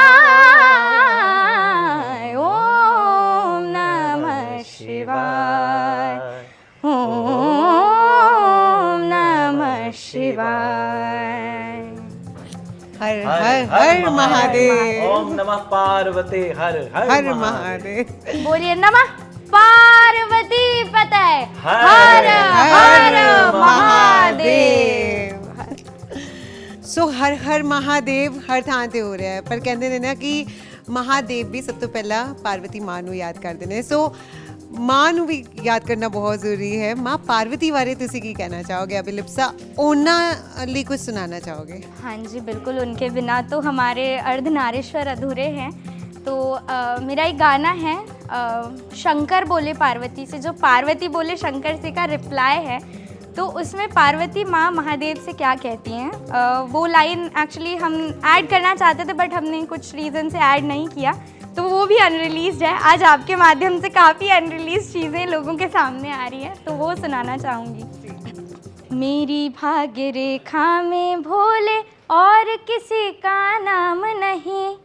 ओम नमः शिवाय, ओम नमः शिवाय। हर हर हर महादेव। ओम नमः पार्वती हर हर हर महादेव। बोलिए नमः पार्वती पतये हर हर हर महादेव। ਸੋ ਹਰ ਹਰ ਮਹਾਦੇਵ ਹਰ ਥਾਂ ਤੇ ਹੋ ਰਿਹਾ ਹੈ, ਪਰ ਕਹਿੰਦੇ ਨੇ ਨਾ ਕਿ ਮਹਾਦੇਵ ਵੀ ਸਭ ਤੋਂ ਪਹਿਲਾਂ ਪਾਰਵਤੀ ਮਾਂ ਨੂੰ ਯਾਦ ਕਰਦੇ ਨੇ। ਸੋ ਮਾਂ ਨੂੰ ਵੀ ਯਾਦ ਕਰਨਾ ਬਹੁਤ ਜ਼ਰੂਰੀ ਹੈ। ਮਾਂ ਪਾਰਵਤੀ ਬਾਰੇ ਤੁਸੀਂ ਕੀ ਕਹਿਣਾ ਚਾਹੋਗੇ ਅਭਿਲਿप्सा, ਉਹਨਾਂ ਲਈ ਕੁਝ ਸੁਣਾना चाहोगे? हाँ जी बिल्कुल, उनके बिना तो हमारे अर्धनारीश्वर अधूरे हैं। तो मेरा एक गाना है शंकर बोले पार्वती से, जो पार्वती बोले शंकर से का रिप्लाई है। तो उसमें पार्वती माँ महादेव से क्या कहती हैं, वो लाइन एक्चुअली हम ऐड करना चाहते थे बट हमने कुछ रीज़न से ऐड नहीं किया, तो वो भी अनरिलीज्ड है। आज आपके माध्यम से काफ़ी अनरिलीज चीज़ें लोगों के सामने आ रही हैं, तो वो सुनाना चाहूँगी। मेरी भाग्य रेखा में भोले और किसी का नाम नहीं,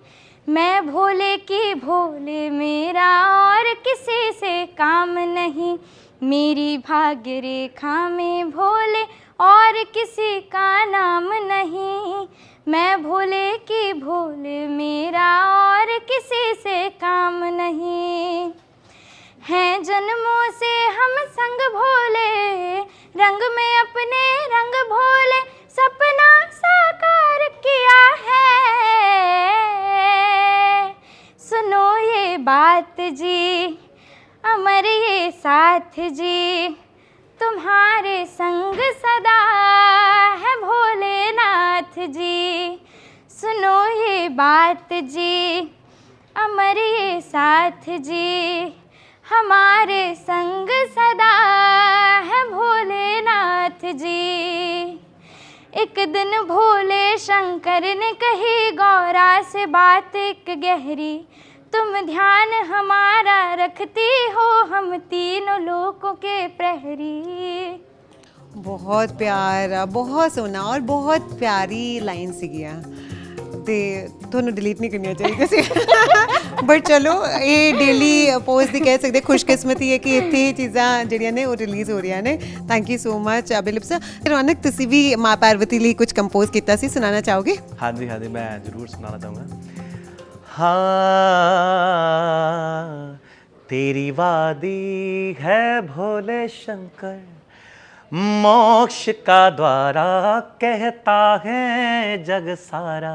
मैं भोले की भोले, मेरा और किसी से काम नहीं। मेरी भाग्य रेखा में भोले और किसी का नाम नहीं, मैं भोले की भोले, मेरा और किसी से काम नहीं। हैं जन्मों से हम संग भोले, रंग में अपने रंग भोले, सपना साकार किया है। सुनो ये बात जी, अमर ये साथ जी, तुम्हारे संग सदा है भोलेनाथ जी। सुनो ये बात जी, अमर ये साथ जी, हमारे संग सदा है भोलेनाथ जी। एक दिन भोले शंकर ने कही गौरा से बात एक गहरी, तुम ध्यान हमारा रखती हो, हम तीनों लोकों के प्रहरी। बहुत प्यारा, बहुत सोना और बहुत प्यारी ਲਾਈਨ ਸੀਗੀਆਂ ਤੇ ਤੁਹਾਨੂੰ ਡਿਲੀਟ ਨਹੀਂ ਕਰਨੀਆਂ ਚਾਹੀਦੀਆਂ ਸੀ। ਬਟ ਚਲੋ ਇਹ ਡੇਲੀ ਪੋਸਟ ਦੀ ਕਹਿ ਸਕਦੇ ਖੁਸ਼ਕਿਸਮਤੀ ਹੈ ਕਿ ਇੱਥੇ ਇਹ ਚੀਜ਼ਾਂ ਜਿਹੜੀਆਂ ਨੇ ਉਹ ਰਿਲੀਜ਼ ਹੋ ਰਹੀਆਂ ਨੇ। Thank you so much Abhilipsa. Raunak ਤੁਸੀਂ ਵੀ ਮਾਂ ਪਾਰਵਤੀ ਲਈ ਕੁਝ ਕੰਪੋਜ਼ ਕੀਤਾ ਸੀ, ਸੁਣਾਉਣਾ ਚਾਹੋਗੇ? हाँ जी मैं ज़रूर सुनाना चाहूँगा। हाँ तेरी वादी है भोले शंकर, मोक्ष का द्वारा कहता है जग सारा।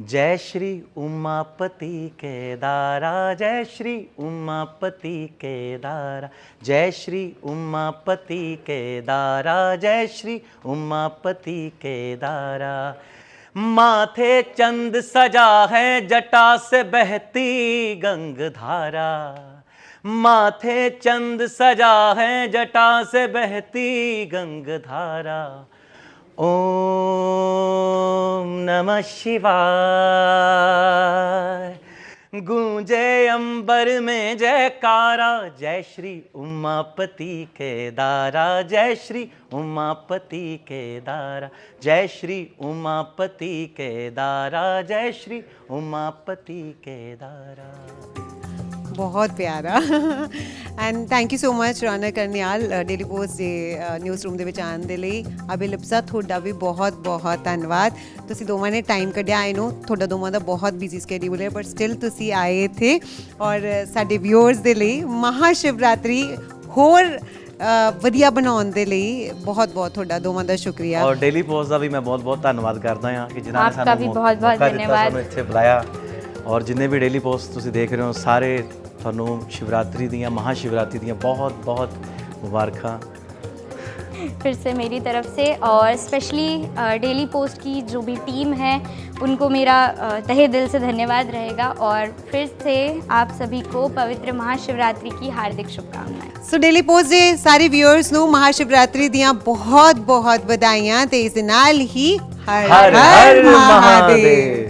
जय श्री उमापति केदारा, जय श्री उमापति केदारा, जय श्री उमापति केदारा, जय श्री उमापति केदारा। माथे चंद सजा है जटा से बहती गंगधारा, माथे चंद सजा है जटा से बहती गंगधारा। ओम नमः शिवाय, गूंजे अंबर में जयकारा। जय श्री उमापति केदारा, जय श्री उमापति केदारा, जय श्री उमापति केदारा, जय श्री उमापति केदारा। ਬਹੁਤ ਪਿਆਰਾ and thank you so much Raunak Karnial Daily Post ਦੇ ਨਿਊਜ਼ ਰੂਮ ਦੇ ਵਿੱਚ ਆਉਣ ਦੇ ਲਈ। ਅਭਿਲਿप्सा ਤੁਹਾਡਾ ਵੀ ਬਹੁਤ ਬਹੁਤ ਧੰਨਵਾਦ, ਤੁਸੀਂ ਦੋਵਾਂ ਨੇ ਟਾਈਮ ਕੱਢਿਆ। ਆਈ ਨੋ ਤੁਹਾਡਾ ਦੋਵਾਂ ਦਾ ਬਹੁਤ ਬਿਜ਼ੀ ਸਕੇਡਿਊਲ ਹੈ, ਬਟ ਸਟਿਲ ਤੁਸੀਂ ਆਏ ਇੱਥੇ ਔਰ ਸਾਡੇ ਵਿਊਅਰਸ ਦੇ ਲਈ ਮਹਾਸ਼ਿਵਰਾਤਰੀ ਹੋਰ ਵਧੀਆ ਬਣਾਉਣ ਦੇ ਲਈ ਬਹੁਤ ਬਹੁਤ ਤੁਹਾਡਾ ਦੋਵਾਂ ਦਾ ਸ਼ੁਕਰੀਆ। ਔਰ ਡੇਲੀ ਪੋਸਟ ਦਾ ਵੀ ਮੈਂ ਬਹੁਤ ਬਹੁਤ ਧੰਨਵਾਦ ਕਰਦਾ ਹਾਂ ਕਿ ਜਿਨ੍ਹਾਂ ਨੇ आपका भी बहुत बहुत ਮੌਕਾ ਦਿੱਤਾ, धन्यवाद। ਸਾਨੂੰ ਇੱਥੇ ਬੁਲਾਇਆ। ਔਰ ਜਿੰਨੇ ਵੀ ਡੇਲੀ ਪੋਸਟ ਤੁਸੀਂ ਦੇਖ ਰਹੇ ਹੋ ਸਾਰੇ ਤੁਹਾਨੂੰ ਸ਼ਿਵਰਾਤਰੀ ਦੀਆਂ ਮਹਾ ਸ਼ਿਵਰਾਤਰੀ ਦੀਆਂ ਬਹੁਤ ਬਹੁਤ ਮੁਬਾਰਕਾਂ। फिर से मेरी तरफ से और स्पेशली डेली पोस्ट की जो भी टीम है उनको मेरा तहे दिल से धन्यवाद रहेगा और फिर से आप सभी को पवित्र महाशिवरात्रि की हार्दिक शुभकामनाएं। ਸੋ ਡੇਲੀ ਪੋਸਟ ਦੇ ਸਾਰੇ ਵਿਊਅਰਸ ਨੂੰ ਮਹਾਸ਼ਿਵਰਾਤਰੀ ਦੀਆਂ ਬਹੁਤ ਬਹੁਤ ਵਧਾਈਆਂ ਤੇ ਇਸ ਦੇ ਨਾਲ ਹੀ ਹਰ ਹਰ ਹਰ ਮਹਾਦੇਵ।